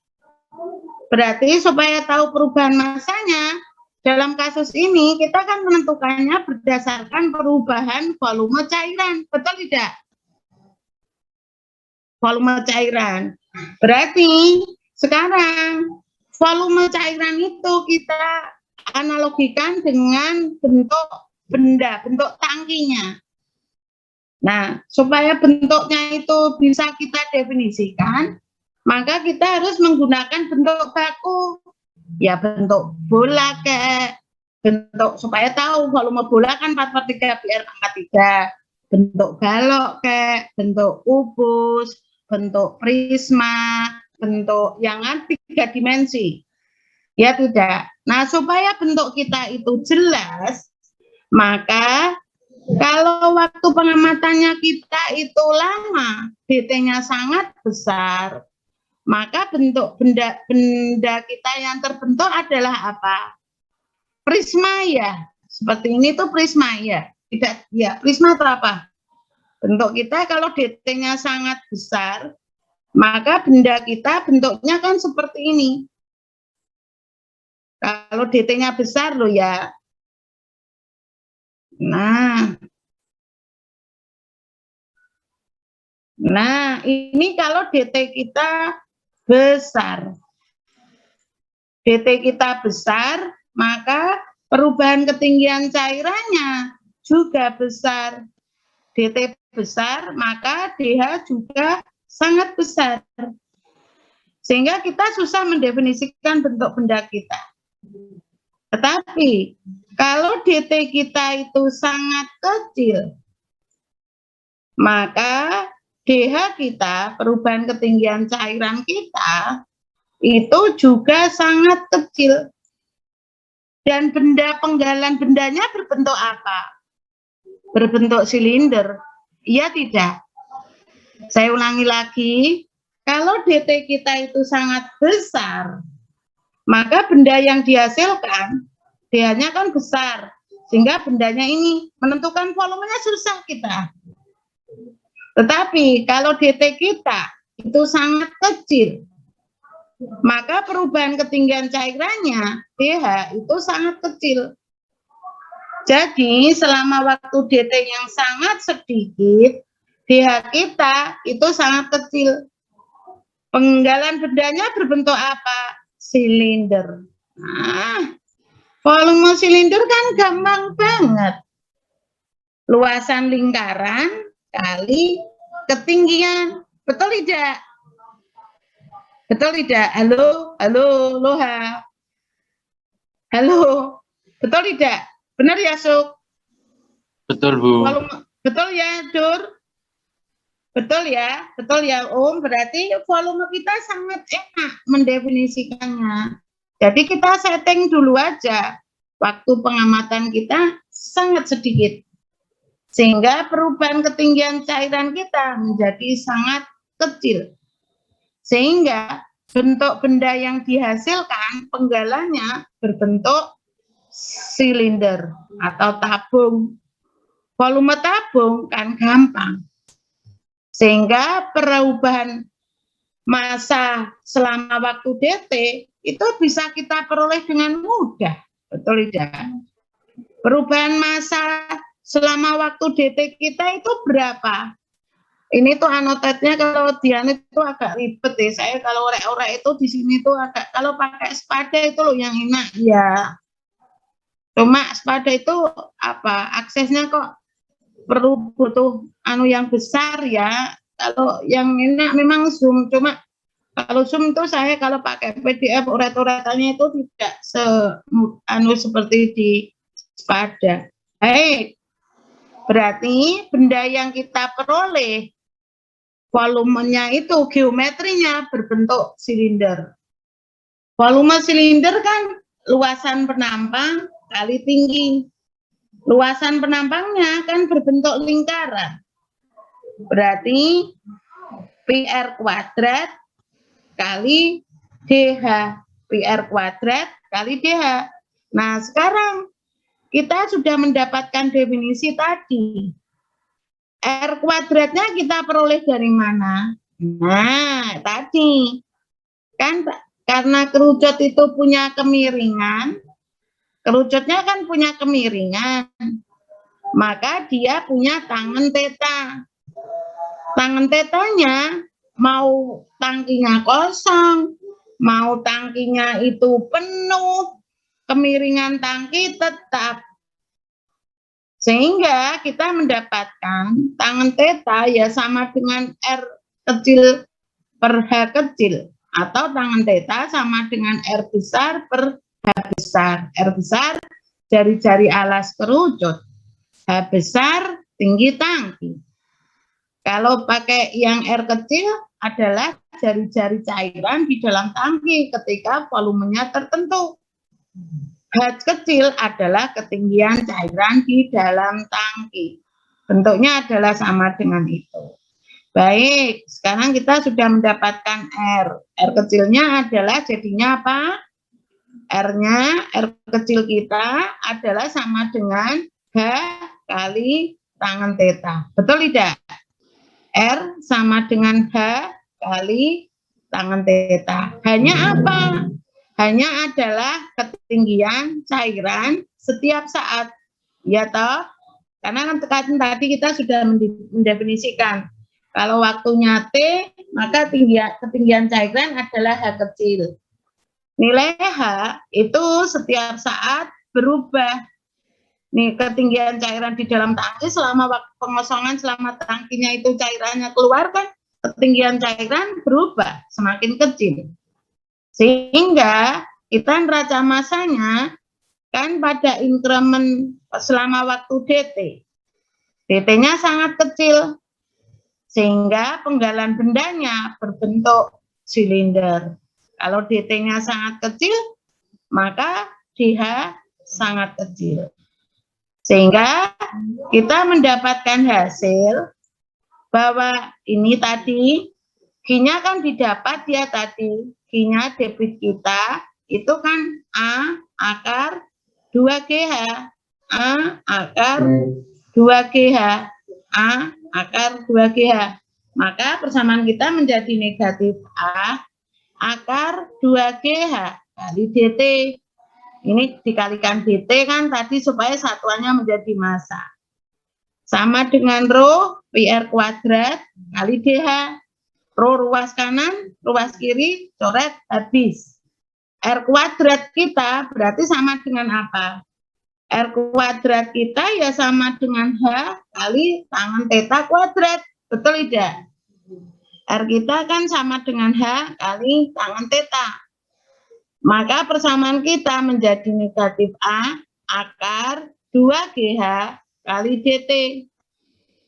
Berarti supaya tahu perubahan massanya, dalam kasus ini kita kan menentukannya berdasarkan perubahan volume cairan. Betul tidak? Volume cairan. Berarti sekarang volume cairan itu kita analogikan dengan bentuk benda, bentuk tangkinya. Nah, supaya bentuknya itu bisa kita definisikan, maka kita harus menggunakan bentuk baku. Ya bentuk bola kayak bentuk supaya tahu volume bola kan 4/3 PR pangkat 3. Bentuk balok kayak bentuk kubus, bentuk prisma, bentuk yang 3 dimensi. Ya tidak. Nah, supaya bentuk kita itu jelas, maka kalau waktu pengamatannya kita itu lama, DT-nya sangat besar, maka bentuk benda kita yang terbentuk adalah apa? Prisma ya. Seperti ini tuh prisma ya. Tidak, ya prisma atau apa? Bentuk kita kalau DT-nya sangat besar, maka benda kita bentuknya kan seperti ini. Kalau DT-nya besar loh ya. Nah, ini kalau DT kita besar. DT kita besar, maka perubahan ketinggian cairannya juga besar. DT besar, maka DH juga sangat besar. Sehingga kita susah mendefinisikan bentuk benda kita. Tetapi, kalau DT kita itu sangat kecil, maka DH kita, perubahan ketinggian cairan kita, itu juga sangat kecil. Dan benda penggalan bendanya berbentuk apa? Berbentuk silinder? Iya tidak? Saya ulangi lagi, kalau DT kita itu sangat besar, maka benda yang dihasilkan, DH-nya kan besar, sehingga bendanya ini menentukan volumenya susah kita. Tetapi kalau DT kita itu sangat kecil, maka perubahan ketinggian cairannya, DH, itu sangat kecil. Jadi selama waktu DT yang sangat sedikit, DH kita itu sangat kecil. Penggalan bendanya berbentuk apa? Silinder. Nah, volume silinder kan gampang banget. Luasan lingkaran kali ketinggian. Betul tidak? Betul tidak? Halo, halo, Loha. Halo, betul tidak? Benar ya, Suk? Betul, Bu. Volume, betul ya, Dur? Betul ya, Om. Berarti volume kita sangat enak mendefinisikannya. Jadi kita setting dulu aja. Waktu pengamatan kita sangat sedikit. Sehingga perubahan ketinggian cairan kita menjadi sangat kecil. Sehingga bentuk benda yang dihasilkan penggalannya berbentuk silinder atau tabung. Volume tabung kan gampang. Sehingga perubahan massa selama waktu DT itu bisa kita peroleh dengan mudah. Betul tidak? Perubahan massa selama waktu DT kita itu berapa? Ini tuh anotetnya kalau Dian itu agak ribet ya. Saya kalau orek-orek itu di sini tuh agak, kalau pakai spada itu loh yang enak ya. Cuma spada itu apa? Aksesnya kok perlu butuh yang besar ya. Kalau yang enak memang Zoom, cuma kalau Zoom itu saya kalau pakai PDF uret-uretannya itu tidak seperti di Spada. Baik. Berarti benda yang kita peroleh volumenya itu geometrinya berbentuk silinder. Volume silinder kan luasan penampang kali tinggi. Luasan penampangnya kan berbentuk lingkaran. Berarti PR kuadrat kali DH. PR kuadrat kali DH. Nah, sekarang kita sudah mendapatkan definisi tadi. R kuadratnya kita peroleh dari mana? Nah, tadi. Kan karena kerucut itu punya kemiringan, kerucutnya kan punya kemiringan, maka dia punya tangen theta. Tangen tetanya mau tangkinya kosong, mau tangkinya itu penuh, kemiringan tangki tetap Sehingga kita mendapatkan tangen theta ya sama dengan R kecil per H kecil. Atau tangen theta sama dengan R besar per H besar. R besar jari-jari alas kerucut. H besar tinggi tangki. Kalau pakai yang R kecil adalah jari-jari cairan di dalam tangki ketika volumenya tertentu. H kecil adalah ketinggian cairan di dalam tangki. Bentuknya adalah sama dengan itu. Baik, sekarang kita sudah mendapatkan R. R kecilnya adalah jadinya apa? R-nya, R kecil kita adalah sama dengan H kali tangen theta. Betul tidak? R sama dengan H kali tangen theta. Hanya apa? Hanya adalah ketinggian cairan setiap saat. Ya toh? Karena kan tadi kita sudah mendefinisikan. Kalau waktunya T, maka ketinggian cairan adalah H kecil. Nilai H itu setiap saat berubah. Nih, ketinggian cairan di dalam tangki selama waktu pengosongan, selama tangkinya itu cairannya keluar kan, ketinggian cairan berubah semakin kecil. Sehingga kita neraca masanya kan pada increment selama waktu DT. DT-nya sangat kecil. Sehingga penggalan bendanya berbentuk silinder. Kalau DT-nya sangat kecil, maka DH sangat kecil. Sehingga kita mendapatkan hasil bahwa ini tadi Q-nya kan didapat ya tadi. Q-nya debit kita itu kan A akar 2GH. A akar 2GH. A akar 2GH. Maka persamaan kita menjadi negatif A akar 2GH kali DT. Ini dikalikan DT kan tadi supaya satuannya menjadi massa. Sama dengan rho PR kuadrat kali DH. Rho ruas kanan, ruas kiri, coret habis. R kuadrat kita berarti sama dengan apa? R kuadrat kita ya sama dengan H kali tangen theta kuadrat. Betul tidak? R kita kan sama dengan H kali tangen theta. Maka persamaan kita menjadi negatif A akar 2GH kali DT.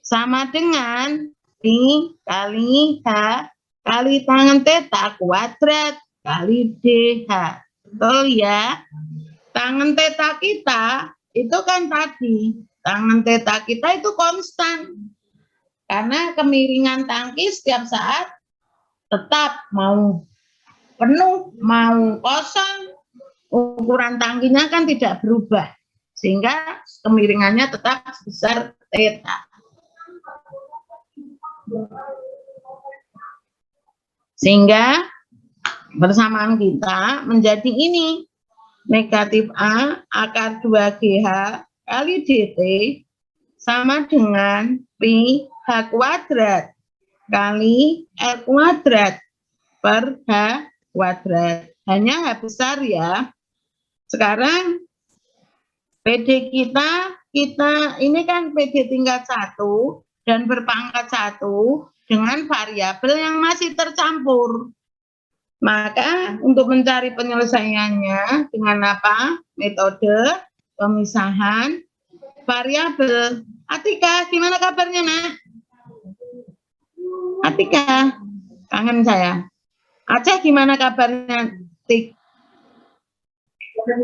Sama dengan I kali H kali tangen theta kuadrat kali DH. Betul ya? Tangen theta kita itu kan tadi. Tangen theta kita itu konstan. Karena kemiringan tangki setiap saat tetap mau penuh, mau kosong, ukuran tangkinya kan tidak berubah. Sehingga kemiringannya tetap sebesar theta. Sehingga persamaan kita menjadi ini. Negatif A akar 2GH kali DT sama dengan Pi H kuadrat kali R kuadrat per H kuadrat. Hanya H besar ya. Sekarang PD kita ini kan PD tingkat 1 dan berpangkat 1 dengan variabel yang masih tercampur. Maka untuk mencari penyelesaiannya dengan apa? Metode pemisahan variabel. Atika, gimana kabarnya, Nak? Atika, kangen saya. Aceh gimana kabarnya? Tik.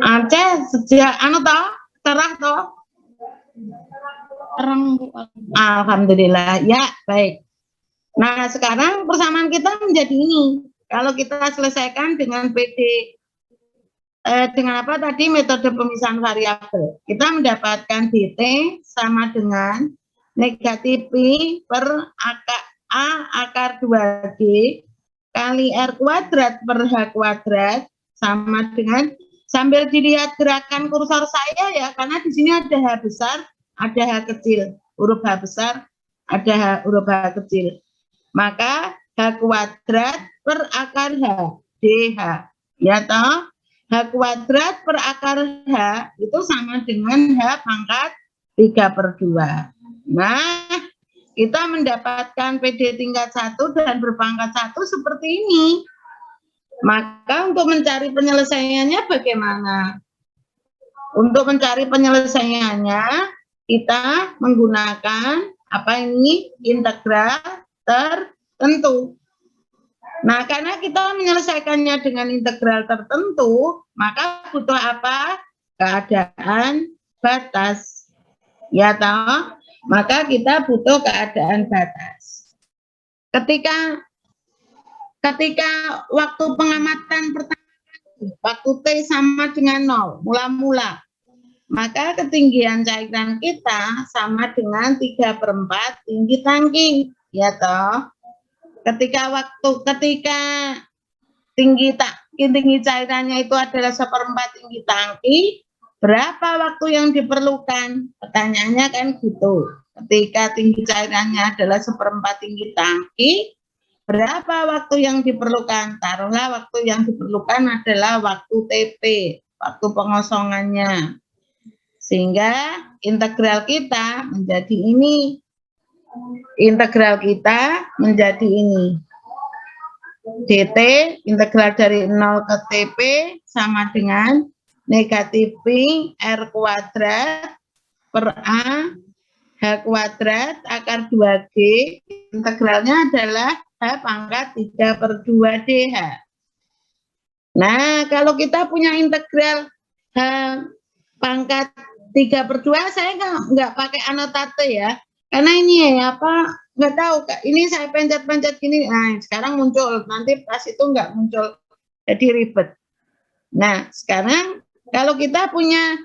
Aceh sejak cerah toh? Terang, Bu. Alhamdulillah. Ya, baik. Nah, sekarang persamaan kita menjadi ini. Kalau kita selesaikan dengan PD dengan apa tadi metode pemisahan variabel, kita mendapatkan DT sama dengan negatif Pi per A akar 2G kali R kuadrat per H kuadrat sama dengan, sambil dilihat gerakan kursor saya ya, karena di sini ada H besar, ada H kecil, huruf H besar, ada huruf H kecil. Maka H kuadrat per akar H DH. Ya toh? H kuadrat per akar H itu sama dengan H pangkat 3/2. Nah, kita mendapatkan PD tingkat 1 dan berpangkat 1 seperti ini. Maka untuk mencari penyelesaiannya bagaimana? Untuk mencari penyelesaiannya, kita menggunakan integral tertentu. Nah, karena kita menyelesaikannya dengan integral tertentu, maka butuh apa? Keadaan batas. Ya toh? Maka kita butuh keadaan batas. Ketika waktu pengamatan pertama, waktu T sama dengan 0, mula-mula, maka ketinggian cairan kita sama dengan 3/4 tinggi tangki, ya toh. Ketika tinggi cairannya itu adalah 1/4 tinggi tangki, berapa waktu yang diperlukan? Pertanyaannya kan gitu. Ketika tinggi cairannya adalah 1/4 tinggi tangki, berapa waktu yang diperlukan? Taruhlah waktu yang diperlukan adalah waktu TP, waktu pengosongannya. Sehingga integral kita menjadi ini. Integral kita menjadi ini. DT, integral dari 0 ke TP, sama dengan negatif P R kuadrat per A H kuadrat akar 2G. Integralnya adalah H pangkat 3/2 DH. Nah, kalau kita punya integral H pangkat 3/2, saya nggak pakai anotate ya. Karena ini nggak tahu, ini saya pencet-pencet gini, nah sekarang muncul, nanti pas itu nggak muncul, jadi ribet. Nah, sekarang kalau kita punya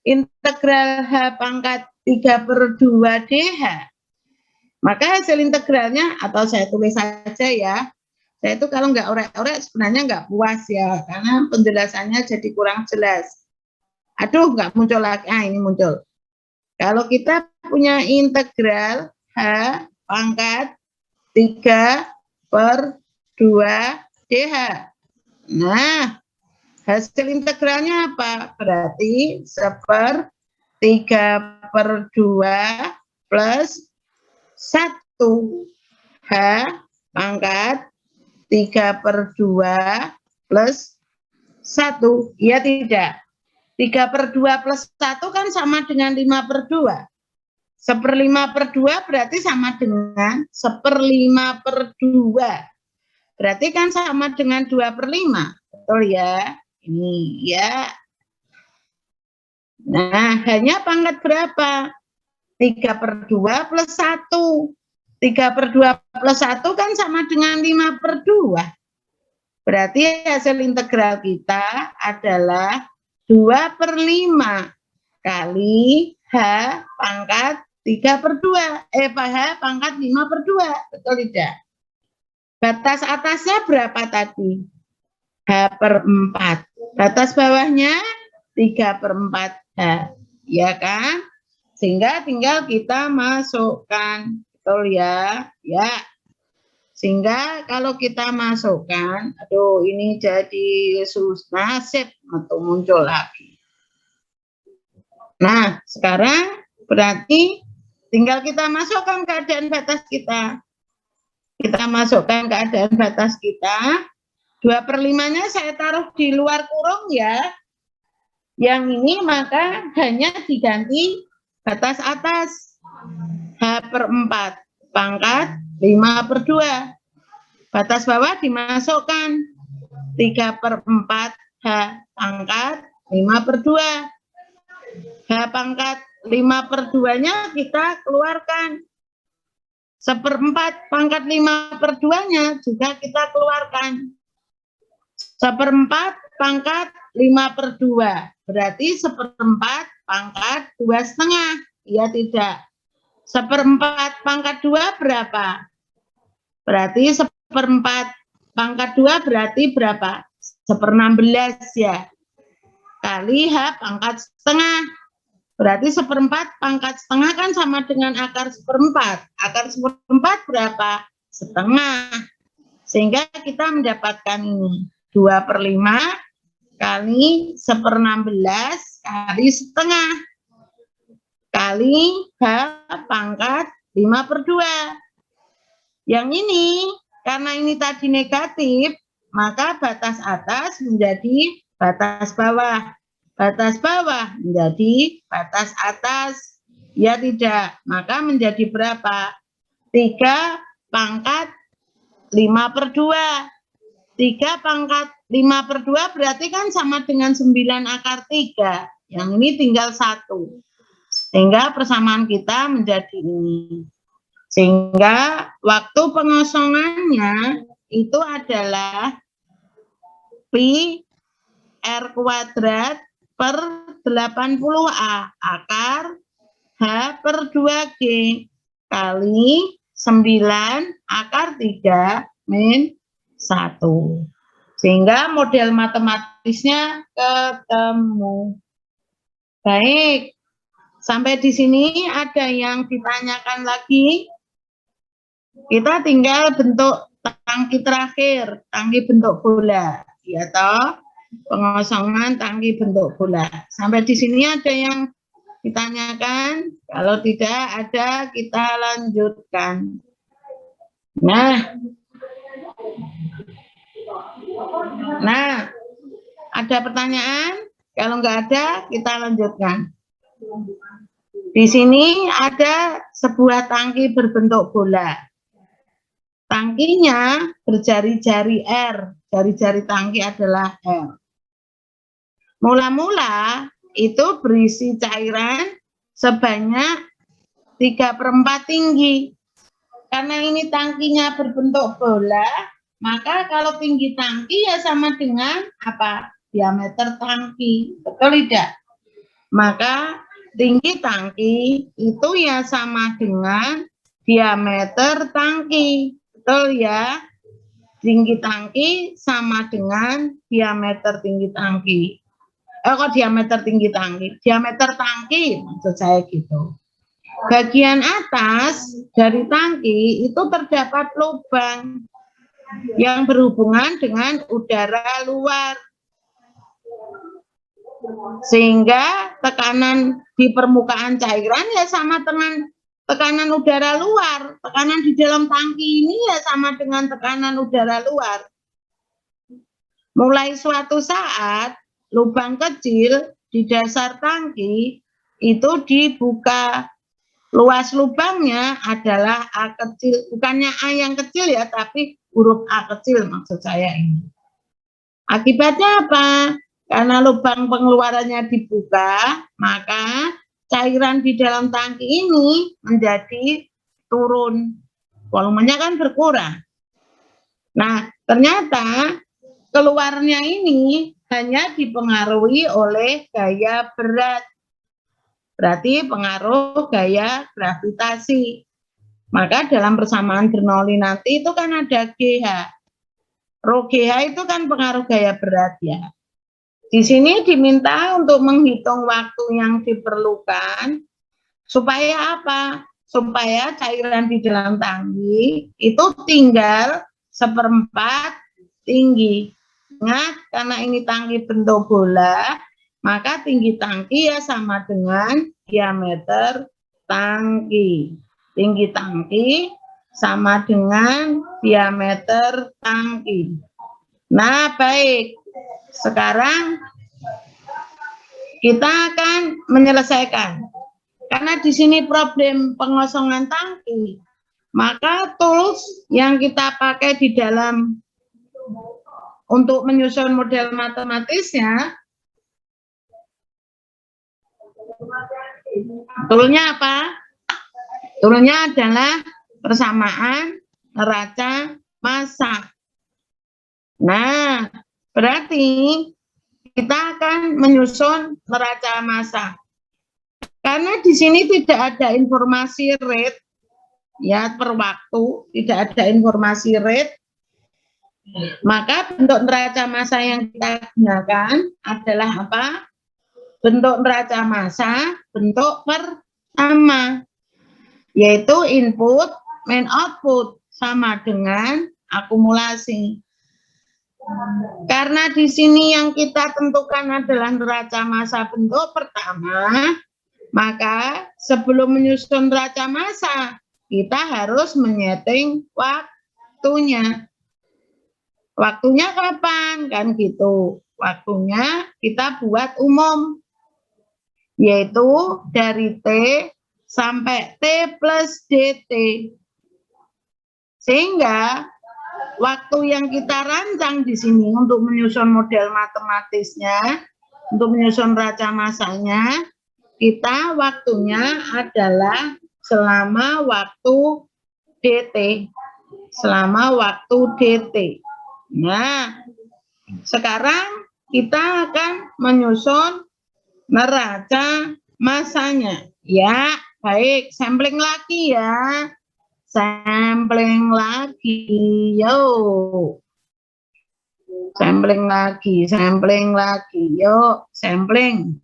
integral H pangkat 3/2 DH, maka hasil integralnya, atau saya tulis saja ya, saya itu kalau nggak orek-orek sebenarnya nggak puas ya, karena penjelasannya jadi kurang jelas. Aduh, nggak muncul lagi, ini muncul. Kalau kita punya integral H pangkat 3/2 DH. Nah, hasil integralnya apa? Berarti 1/3/2 plus 1. H pangkat 3/2 plus 1. Iya tidak? 3/2 plus 1 kan sama dengan 5/2. 1/5/2 berarti sama dengan 1/5/2. Berarti kan sama dengan 2/5. Betul ya? Ini ya. Nah, hanya pangkat berapa? 3/2 plus 1. 3/2 plus 1 kan sama dengan 5/2. Berarti hasil integral kita adalah 2/5 kali H pangkat 3/2. H pangkat 5/2. Betul tidak? Batas atasnya berapa tadi? H/4. Batas bawahnya 3/4 H. Ya kan? Sehingga tinggal kita masukkan. Betul ya? Ya. Sehingga kalau kita masukkan, aduh ini jadi nasib atau muncul lagi. Nah, sekarang berarti tinggal kita masukkan keadaan batas kita. Kita masukkan keadaan batas kita. 2/5-nya saya taruh di luar kurung ya. Yang ini maka hanya diganti batas atas. H/4 pangkat 5/2. Batas bawah dimasukkan 3/4 H pangkat 5/2. H pangkat 5/2-nya kita keluarkan. 1/4 pangkat 5/2-nya juga kita keluarkan. 1/4 pangkat 5/2. Berarti 1/4 pangkat 2,5. Iya tidak? 1/4 pangkat 2 berapa? Berarti 1/4 pangkat 2 berarti berapa? 1/16 ya. Kali H pangkat setengah. Berarti 1/4 pangkat setengah kan sama dengan akar 1/4. Akar 1/4 berapa? Setengah. Sehingga kita mendapatkan ini. 2/5 kali 1/16 kali setengah. kali H pangkat 5/2. Yang ini, karena ini tadi negatif, maka batas atas menjadi batas bawah. Batas bawah menjadi batas atas. Ya tidak, maka menjadi berapa? 3 pangkat 5/2. 3 pangkat 5/2 berarti kan sama dengan 9/3. Yang ini tinggal 1. Sehingga persamaan kita menjadi ini. Sehingga waktu pengosongannya itu adalah pi R kuadrat per 80A akar H/2G kali 9/3 min 1. Sehingga model matematisnya ketemu. Baik, sampai di sini ada yang ditanyakan lagi? Kita tinggal bentuk tangki terakhir, tangki bentuk bola, ya toh? Pengosongan tangki bentuk bola. Sampai di sini ada yang ditanyakan? Kalau tidak ada, kita lanjutkan. Nah, ada pertanyaan? Kalau nggak ada, kita lanjutkan. Di sini ada sebuah tangki berbentuk bola. Tangkinya berjari-jari R. Jari-jari tangki adalah R. Mula-mula itu berisi cairan sebanyak 3/4 tinggi. Karena ini tangkinya berbentuk bola, maka kalau tinggi tangki ya sama dengan apa? Diameter tangki. Betul tidak? Maka tinggi tangki itu ya sama dengan diameter tangki. Betul ya? Tinggi tangki sama dengan diameter tinggi tangki. Kok diameter tinggi tangki? Diameter tangki, maksud saya gitu. Bagian atas dari tangki itu terdapat lubang yang berhubungan dengan udara luar. Sehingga tekanan di permukaan cairan ya sama dengan tekanan udara luar. Tekanan di dalam tangki ini ya sama dengan tekanan udara luar. Mulai suatu saat, lubang kecil di dasar tangki itu dibuka. Luas lubangnya adalah A kecil. Bukannya A yang kecil ya, tapi huruf A kecil maksud saya ini. Akibatnya apa? Karena lubang pengeluarannya dibuka, maka cairan di dalam tangki ini menjadi turun. Volumenya kan berkurang. Nah, ternyata keluarnya ini hanya dipengaruhi oleh gaya berat. Berarti pengaruh gaya gravitasi. Maka dalam persamaan Bernoulli nanti itu kan ada GH. Rho GH itu kan pengaruh gaya berat ya. Di sini diminta untuk menghitung waktu yang diperlukan supaya apa? Supaya cairan di dalam tangki itu tinggal 1/4 tinggi. Ingat, karena ini tangki bentuk bola, maka tinggi tangki ya sama dengan diameter tangki. Tinggi tangki sama dengan diameter tangki. Nah, baik. Sekarang kita akan menyelesaikan. Karena di sini problem pengosongan tangki, maka tools yang kita pakai di dalam untuk menyusun model matematisnya, toolnya apa? Toolnya adalah persamaan neraca massa. Nah, berarti kita akan menyusun neraca massa. Karena di sini tidak ada informasi rate, ya per waktu, tidak ada informasi rate, maka bentuk neraca massa yang kita gunakan adalah apa? Bentuk neraca massa, bentuk pertama, yaitu input min output sama dengan akumulasi. Karena di sini yang kita tentukan adalah neraca massa bentuk pertama, Maka sebelum menyusun neraca massa, kita harus menyeting waktunya. Waktunya kapan? Kan gitu. Waktunya kita buat umum. Yaitu dari T sampai T plus DT. Sehingga waktu yang kita rancang di sini untuk menyusun model matematisnya, untuk menyusun neraca massanya, kita waktunya adalah selama waktu DT. Selama waktu DT. Nah, sekarang kita akan menyusun neraca massanya. Ya, baik. Sampling lagi ya. Sampling lagi, yo. Sampling lagi, yuk. Sampling.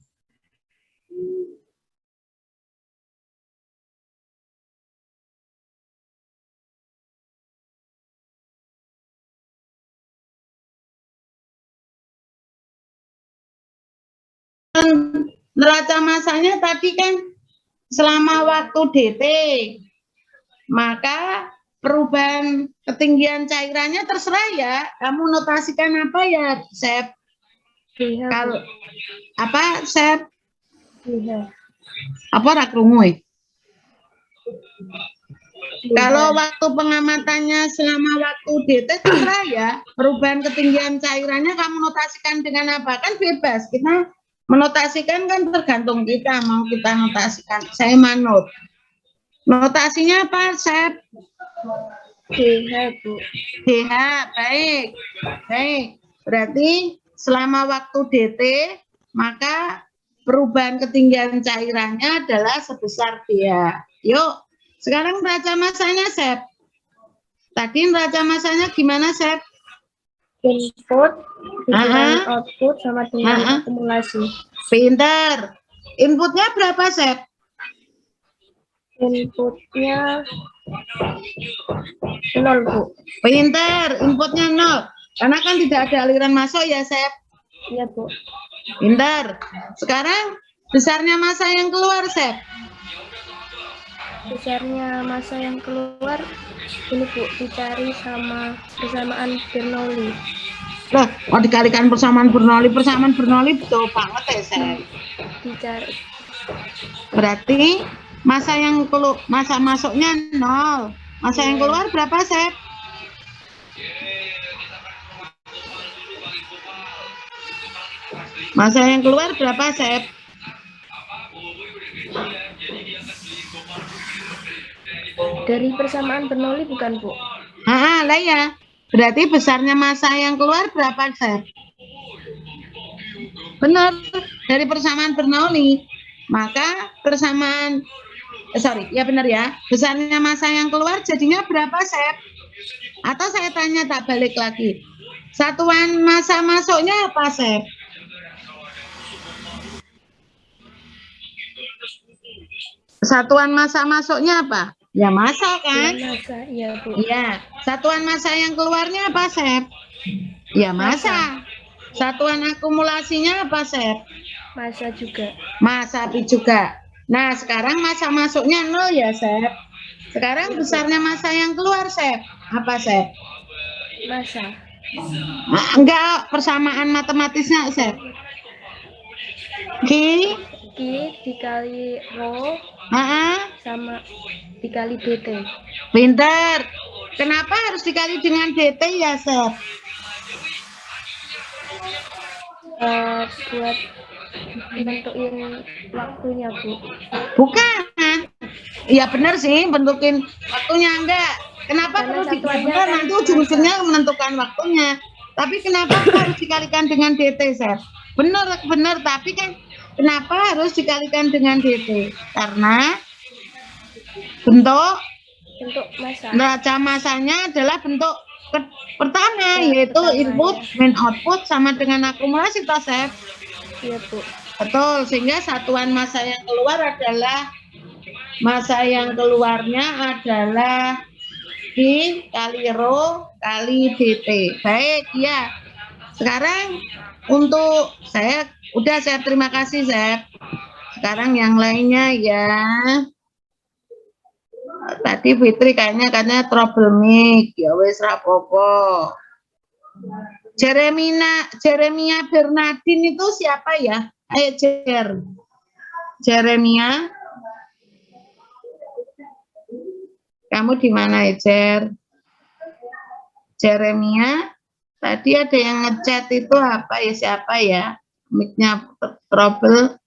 Neraca massanya tadi kan selama waktu DT. Maka perubahan ketinggian cairannya terserah ya. Kamu notasikan apa ya, Sep? Kalau apa, Sep? Apa rakrungu? Kalau waktu pengamatannya selama waktu DT terserah ya. Perubahan ketinggian cairannya kamu notasikan dengan apa? Kan bebas. Kita menotasikan kan tergantung kita mau kita notasikan. Saya manut. Notasinya apa, Sep? DH, Bu. DH, baik. Baik. Berarti selama waktu DT, maka perubahan ketinggian cairannya adalah sebesar DH. Yuk, sekarang neraca massanya, Sep. Tadi neraca massanya gimana, Sep? Input dikurangi output sama dengan akumulasi. Pinter. Inputnya berapa, Sep? Inputnya 0, Bu. Pinter, inputnya 0. Karena kan tidak ada aliran masuk ya, Sep? Iya, Bu. Pinter. Sekarang besarnya massa yang keluar, Sep? Besarnya massa yang keluar, ini, Bu, dicari sama persamaan Bernoulli. Loh, kok dikalikan persamaan Bernoulli? Persamaan Bernoulli betul banget ya, Sep? Dicari. Berarti massa yang keluar, massa masuknya 0. Massa yang keluar berapa, Sep? Massa yang keluar berapa, Sep? Dari persamaan Bernoulli bukan, Bu? Lah ya. Berarti besarnya massa yang keluar berapa, Sep? Benar, dari persamaan Bernoulli. Maka persamaan benar ya. Besarnya massa yang keluar jadinya berapa, Sep? Atau saya tanya tak balik lagi. Satuan massa masuknya apa, Sep? Satuan massa masuknya apa? Ya massa kan? Massa, iya, Bu. Iya. Satuan massa yang keluarnya apa, Sep? Ya massa. Satuan akumulasinya apa, Sep? Massa juga. Massa juga. Nah, sekarang massa masuknya 0 ya, Sep. Sekarang besarnya massa yang keluar, Sep. Apa, Sep? Massa. Enggak, persamaan matematisnya, Sep. Q dikali rho sama dikali dt. Pinter. Kenapa harus dikali dengan dt ya, Sep? Buat bentukin waktunya, Bu. Bukan. Ya benar sih, bentukin waktunya enggak. Kenapa Karena perlu dikalikan? kan Nanti ujung-ujungnya menentukan waktunya. Tapi kenapa harus dikalikan dengan dt, Sep? Benar, tapi kan kenapa harus dikalikan dengan dt? Karena bentuk massa. neraca massanya adalah bentuk pertama, yaitu input min output sama dengan akumulasi, toh, Sep? Iya, Bu. Betul, sehingga satuan massa yang keluar adalah massa yang keluarnya adalah Q kali rho kali dt. Baik, ya. Sekarang untuk saya terima kasih, Sep. Sekarang yang lainnya ya. Tadi Fitri kayaknya troublemaker, ya wes rapopo. Jeremia Bernardin itu siapa ya? Ayo Jeremia. Kamu di mana ya, Jeremia? Tadi ada yang ngechat itu apa ya, siapa ya? Mic-nya trouble.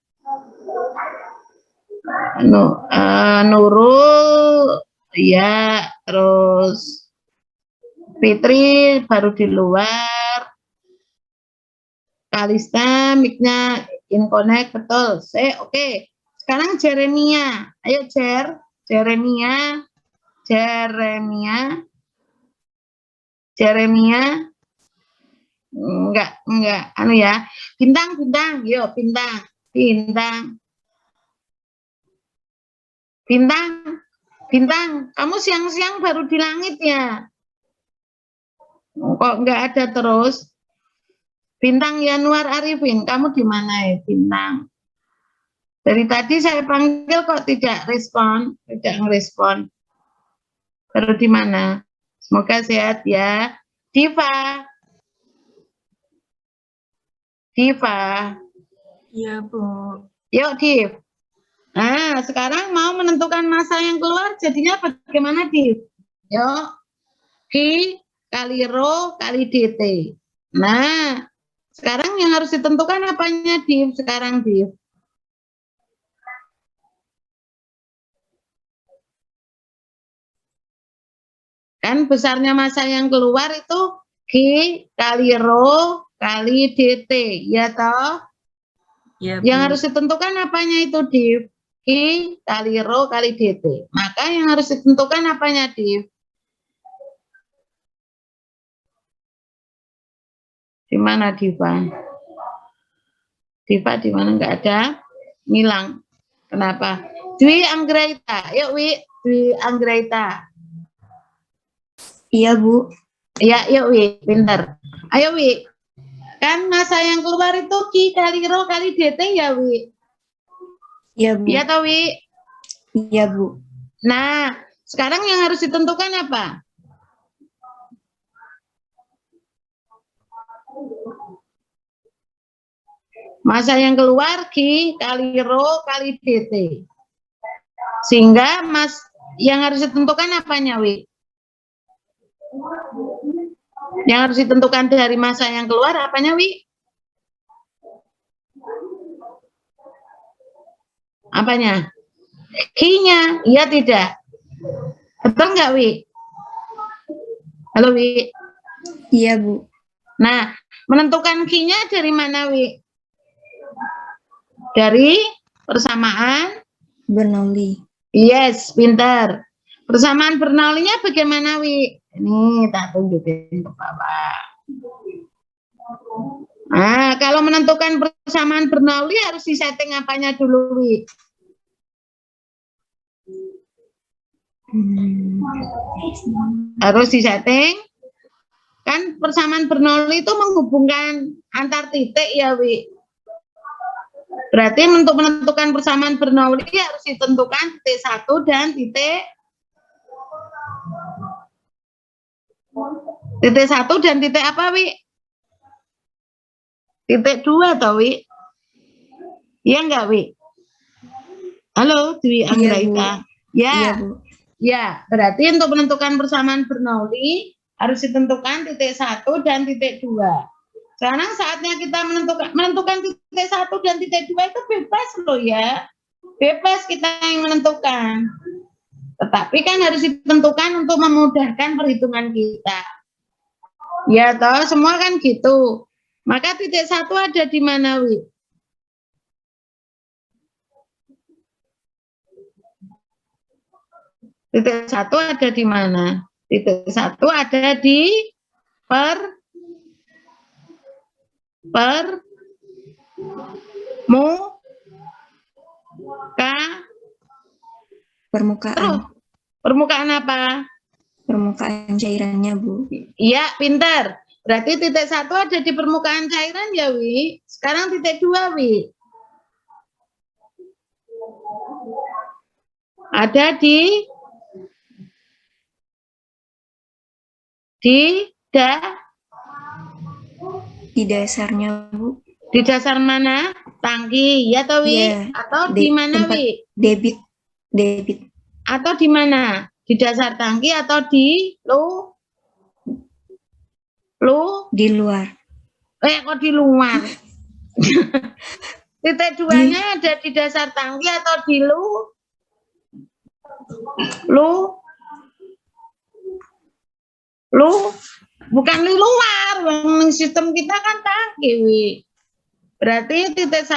Nurul, ya, terus Fitri baru di luar. Kalista, mic-nya inconnect, betul. Oke. Sekarang Jeremia. Ayo Jeremia. Enggak, anu ya. Bintang, yuk Bintang, kamu siang-siang baru di langit ya? Kok enggak ada terus? Bintang Yanuar Arifin, kamu di mana ya, Bintang? Dari tadi saya panggil kok tidak ngerespon. Baru di mana? Semoga sehat ya. Diva. Iya, Bu. Yuk, Div. Nah, sekarang mau menentukan masa yang keluar, jadinya bagaimana, Div? Yuk. Q kali Rho kali DT. Nah, sekarang yang harus ditentukan apanya, Div? Sekarang, Div. Kan besarnya masa yang keluar itu Q kali Rho kali DT, ya toh? Iya, Bu. Yang harus ditentukan apanya itu, Div? Q kali Rho kali DT. Maka yang harus ditentukan apanya, Div? Di mana Diva? Diva di mana? Enggak ada? Ngilang. Kenapa? Dwi Anggraita. Yuk, Dwi Anggraita. Iya, Bu. Ya, yuk Wi, pinter. Ayo Wi. Kan masa yang keluar itu Q kali Rho kali DT ya Wi. Iya, Bu. Iya toh Wi? Iya, Bu. Nah, sekarang yang harus ditentukan apa? Masa yang keluar Q kali Rho kali DT. Sehingga yang harus ditentukan apanya Wi? Yang harus ditentukan dari masa yang keluar apanya, Wi? Apanya? Q-nya, iya tidak? Betul nggak, Wi? Halo, Wi? Iya, Bu. Nah, menentukan Q-nya dari mana, Wi? Dari persamaan Bernoulli. Yes, pintar. Persamaan Bernoulli-nya bagaimana, Wi? Ini tak tunjukin ke bawah. Nah, kalau menentukan persamaan Bernoulli harus disetting apanya dulu, Wi? Harus disetting. Kan persamaan Bernoulli itu menghubungkan antar titik ya, Wi? Berarti untuk menentukan persamaan Bernoulli harus ditentukan titik 1 dan titik 1 dan titik apa, Wi? Titik 2 toh, Wi? Iya enggak, Wi? Halo, Dwi Anggraita. Ya. Iya, Bu. Ya, berarti untuk menentukan persamaan Bernoulli harus ditentukan titik 1 dan titik 2. Sekarang saatnya kita menentukan titik 1 dan titik 2 itu bebas loh ya. Bebas kita yang menentukan. Tetapi kan harus ditentukan untuk memudahkan perhitungan kita. Ya toh, semua kan gitu. Maka titik 1 ada di mana, Wi? Titik 1 ada di mana? Titik 1 ada di Permukaan. Permukaan apa? Permukaan cairannya, Bu. Iya, pintar. Berarti titik 1 ada di permukaan cairan ya, Wi? Sekarang titik 2, Wi. Ada di Di dasarnya, Bu. di dasar mana? Tangki, ya toh Wi? Iya, Atau di di mana tempat Wi? debit. Atau di mana? Di dasar tangki atau di Di luar. kok di luar? Titik duanya ada di dasar tangki atau di bukan di luar. Sistem kita kan tangki Wi. Berarti titik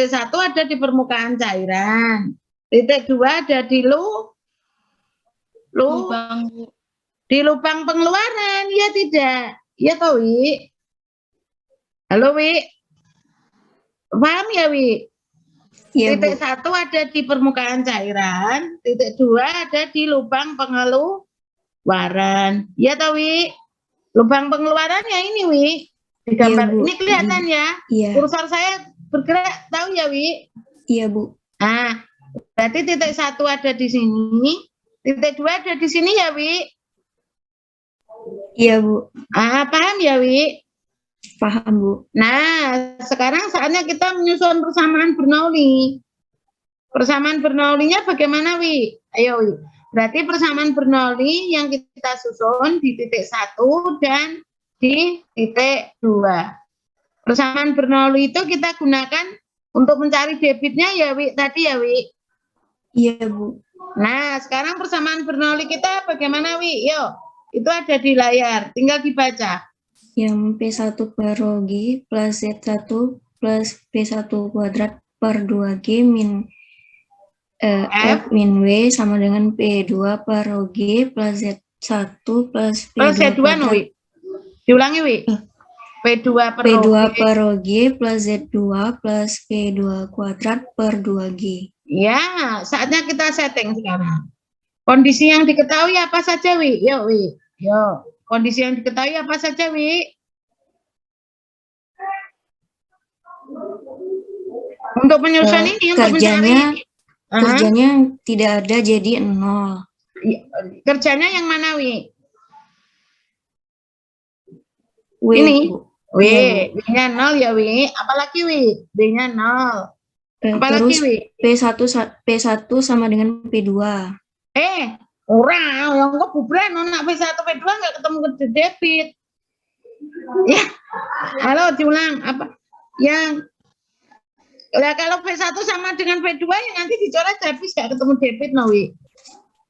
satu ada di permukaan cairan. Titik 2 ada di Lubang, Bu. di lubang pengeluaran, ya tidak? Ya toh Wi? Halo Wi? Paham ya Wi? Iya, Bu. Titik 1 ada di permukaan cairan, titik 2 ada di lubang pengeluaran. Ya toh Wi? Lubang pengeluarannya ini Wi. Di gambar Iya, Bu. ini kelihatan ya? Iya. Kursor saya bergerak, tahu ya Wi? Iya, Bu. Nah, berarti titik 1 ada di sini, titik 2 ada di sini ya Wi? Iya, Bu. Paham ya Wi? Paham, Bu. Nah, sekarang saatnya kita menyusun persamaan Bernoulli. Persamaan Bernoullinya bagaimana Wi? Ayo Wi. Berarti persamaan Bernoulli yang kita susun di titik 1 dan di titik 2. Persamaan Bernoulli itu kita gunakan untuk mencari debitnya ya Wi, tadi ya Wi? Iya, Bu. Nah, sekarang persamaan Bernoulli kita bagaimana Wi? Yuk, itu ada di layar, tinggal dibaca. Yang P1 per rho G plus Z1 plus P1 kuadrat per 2G min F min W sama dengan P2 per rho G plus Z1 plus P2 Plus Z2 no kuadrat. Wi? Diulangi Wi? P2 per P2 rho G. per rho G plus Z2 plus P2 kuadrat per 2G. Ya, saatnya kita setting sekarang. Kondisi yang diketahui apa saja Wi? Yuk Wi, yuk. Kondisi yang diketahui apa saja Wi? Untuk menyusun ini, untuk mencari Kerjanya tidak ada jadi 0. kerjanya yang mana Wi? W, Ini? Bu. W, Iya, Bu. W-nya 0 ya Wi. Apalagi Wi? B-nya 0. Apalagi Terus Wi? P1 sama dengan P2. Ora, yang kok bubran nak P1 P2 nggak ketemu ke debit. Ya. Halo, diulang apa? Yang lah kalau P1 sama dengan P2 ya nanti dicoret habis nggak ketemu debit no Wi.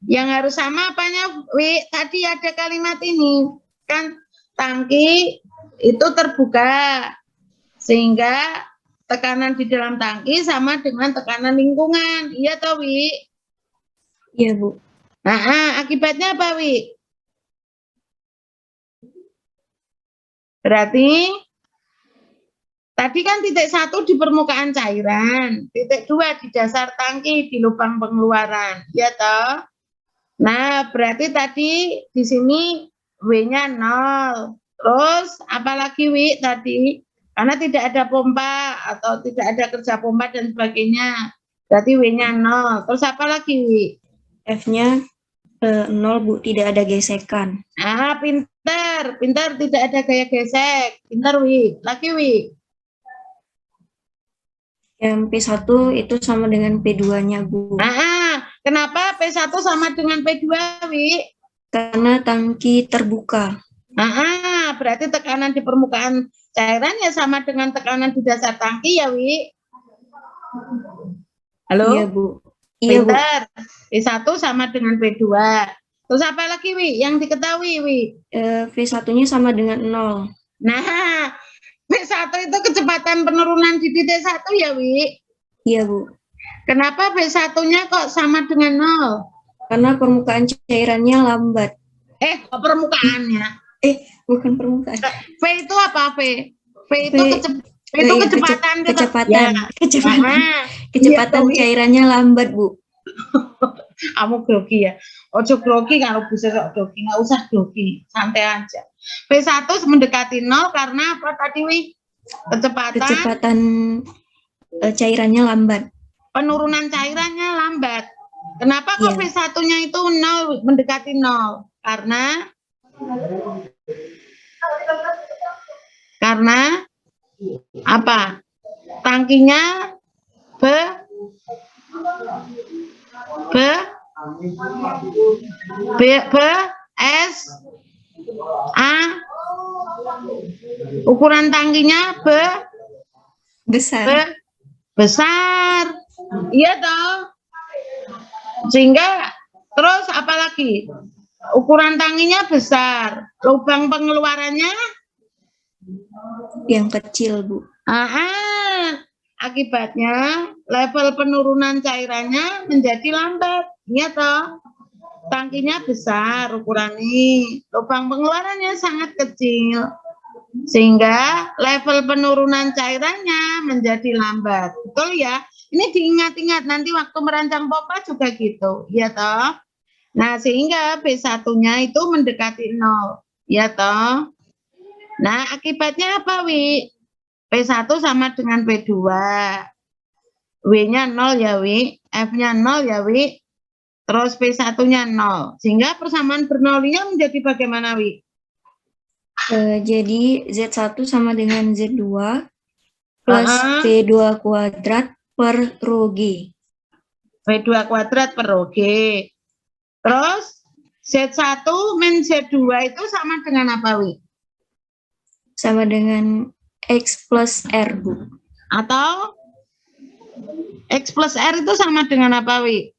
Yang harus sama apanya Wi? Tadi ada kalimat ini. Kan tangki itu terbuka sehingga tekanan di dalam tangki sama dengan tekanan lingkungan. Iya toh Wi? Iya, Bu. Akibatnya apa Wi? Berarti tadi kan titik 1 di permukaan cairan, titik 2 di dasar tangki di lubang pengeluaran, ya toh? Nah, berarti tadi di sini W-nya 0. Terus apalagi Wi tadi? Karena tidak ada pompa atau tidak ada kerja pompa dan sebagainya. Berarti W-nya 0. Terus apa lagi Wi? F-nya 0, Bu, tidak ada gesekan. Pintar, tidak ada gaya gesek. Pintar Wi. Lagi Wi. Yang P1 itu sama dengan P2-nya, Bu. Kenapa P1 sama dengan P2 Wi? Karena tangki terbuka. Berarti tekanan di permukaan cairan ya sama dengan tekanan di dasar tangki ya Wi? Halo? Iya, Bu. Iya, Bu. Pintar. P1 sama dengan P2. Terus apa lagi Wi yang diketahui Wi? V1-nya sama dengan 0. Nah, P1 itu kecepatan penurunan di titik 1 ya Wi? Iya, Bu. Kenapa P1-nya kok sama dengan 0? Karena permukaan cairannya lambat. Kok permukaannya? Bukan permukaan. V itu apa V? V itu kecepatan. Kecepatan cairannya lambat, Bu. Kamu grogi ya? Ojo grogi kalau bisa grogi, nggak usah grogi, santai aja. P1 mendekati 0 karena apa tadi Wi? Kecepatan cairannya lambat. penurunan cairannya lambat. Kenapa kok Iya. V1-nya itu 0, mendekati 0? Karena apa? Tangkinya ukuran tangkinya Besar. besar. Iya toh? Sehingga terus apalagi? Ukuran tangkinya besar, lubang pengeluarannya Yang kecil, Bu. Akibatnya level penurunan cairannya menjadi lambat. Iya toh? Tangkinya besar ukuran ini, lubang pengeluarannya sangat kecil, sehingga level penurunan cairannya menjadi lambat. Betul ya? Ini diingat-ingat nanti waktu merancang pompa juga gitu, ya toh? Nah, sehingga B1-nya itu mendekati 0, ya toh? Nah, akibatnya apa, Wi? P1 sama dengan P2. W-nya 0 ya, Wi. F-nya 0 ya, Wi. Terus P1-nya 0. Sehingga persamaan Bernoullinya menjadi bagaimana, Wi? Jadi Z1 sama dengan Z2 plus P2 kuadrat per rho G. P2 kuadrat per rho G. Terus Z1 min Z2 itu sama dengan apa, Wi? Sama dengan X plus R, Bu. Atau X plus R itu sama dengan apa, Wi?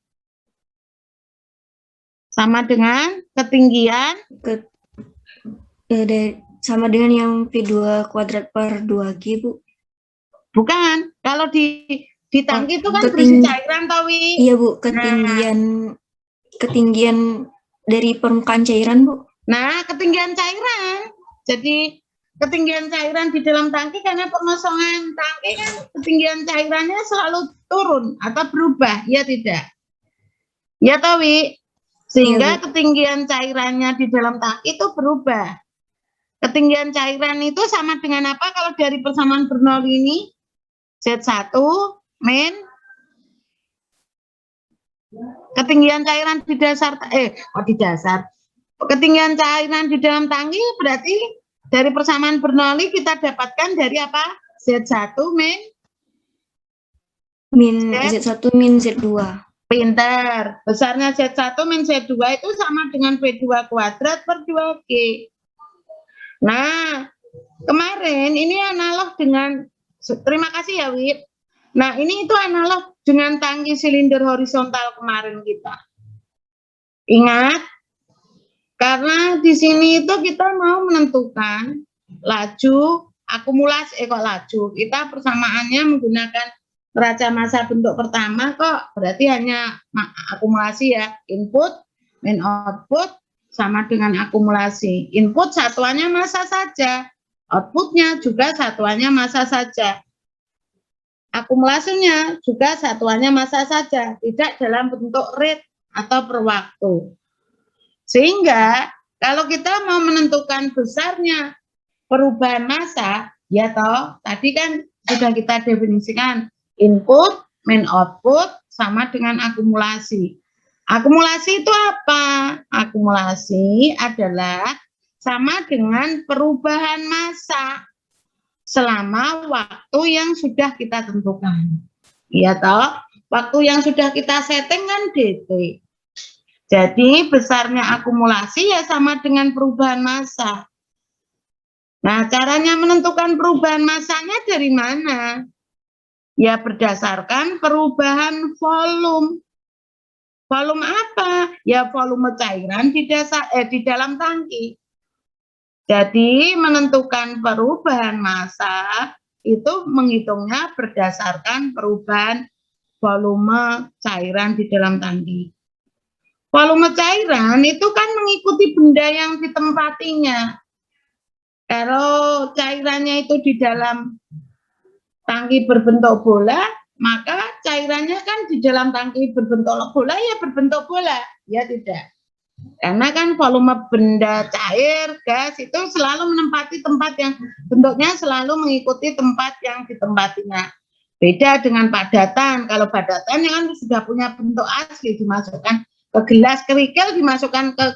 Sama dengan ketinggian? Sama dengan yang P2 kuadrat per 2G, Bu. Bukan. Kalau di tangki itu kan berisi cairan, toh, Wi? Iya, Bu. Ketinggian dari permukaan cairan, Bu. Nah, ketinggian cairan. Jadi ketinggian cairan di dalam tangki karena pengosongan tangki kan ketinggian cairannya selalu turun atau berubah, ya tidak? Ya toh, Wi? Sehingga ketinggian cairannya di dalam tangki itu berubah. Ketinggian cairan itu sama dengan apa kalau dari persamaan Bernoulli ini? Z1 min ketinggian cairan di dasar, ketinggian cairan di dalam tangki berarti dari persamaan Bernoulli kita dapatkan dari apa? Z1 Z1 min Z2. Pinter. Besarnya Z1 min Z2 itu sama dengan P2 kuadrat per 2G. Nah, kemarin ini analog dengan, terima kasih ya, Wid. Nah, ini itu analog dengan tangki silinder horizontal kemarin kita. Ingat, karena di sini itu kita mau menentukan laju akumulasi, kita persamaannya menggunakan neraca massa bentuk pertama kok, berarti hanya akumulasi ya, input min output sama dengan akumulasi. Input satuannya massa saja, outputnya juga satuannya massa saja. Akumulasinya juga satuannya massa saja, tidak dalam bentuk rate atau per waktu. Sehingga kalau kita mau menentukan besarnya perubahan massa, ya toh, tadi kan sudah kita definisikan input min output sama dengan akumulasi. Akumulasi itu apa? Akumulasi adalah sama dengan perubahan massa selama waktu yang sudah kita tentukan. Ya toh, waktu yang sudah kita setting kan DT. Jadi besarnya akumulasi ya sama dengan perubahan massa. Nah, caranya menentukan perubahan massanya dari mana? Ya berdasarkan perubahan volume. Volume apa? Ya volume cairan di dalam tangki. Jadi menentukan perubahan massa itu menghitungnya berdasarkan perubahan volume cairan di dalam tangki. Volume cairan itu kan mengikuti benda yang ditempatinya. Kalau cairannya itu di dalam tangki berbentuk bola, maka cairannya kan di dalam tangki berbentuk bola, ya berbentuk bola, ya tidak. Karena kan volume benda cair, gas itu selalu menempati tempat yang bentuknya selalu mengikuti tempat yang ditempatinya. Beda dengan padatan. Kalau padatan kan sudah punya bentuk asli, dimasukkan ke gelas, kerikil dimasukkan ke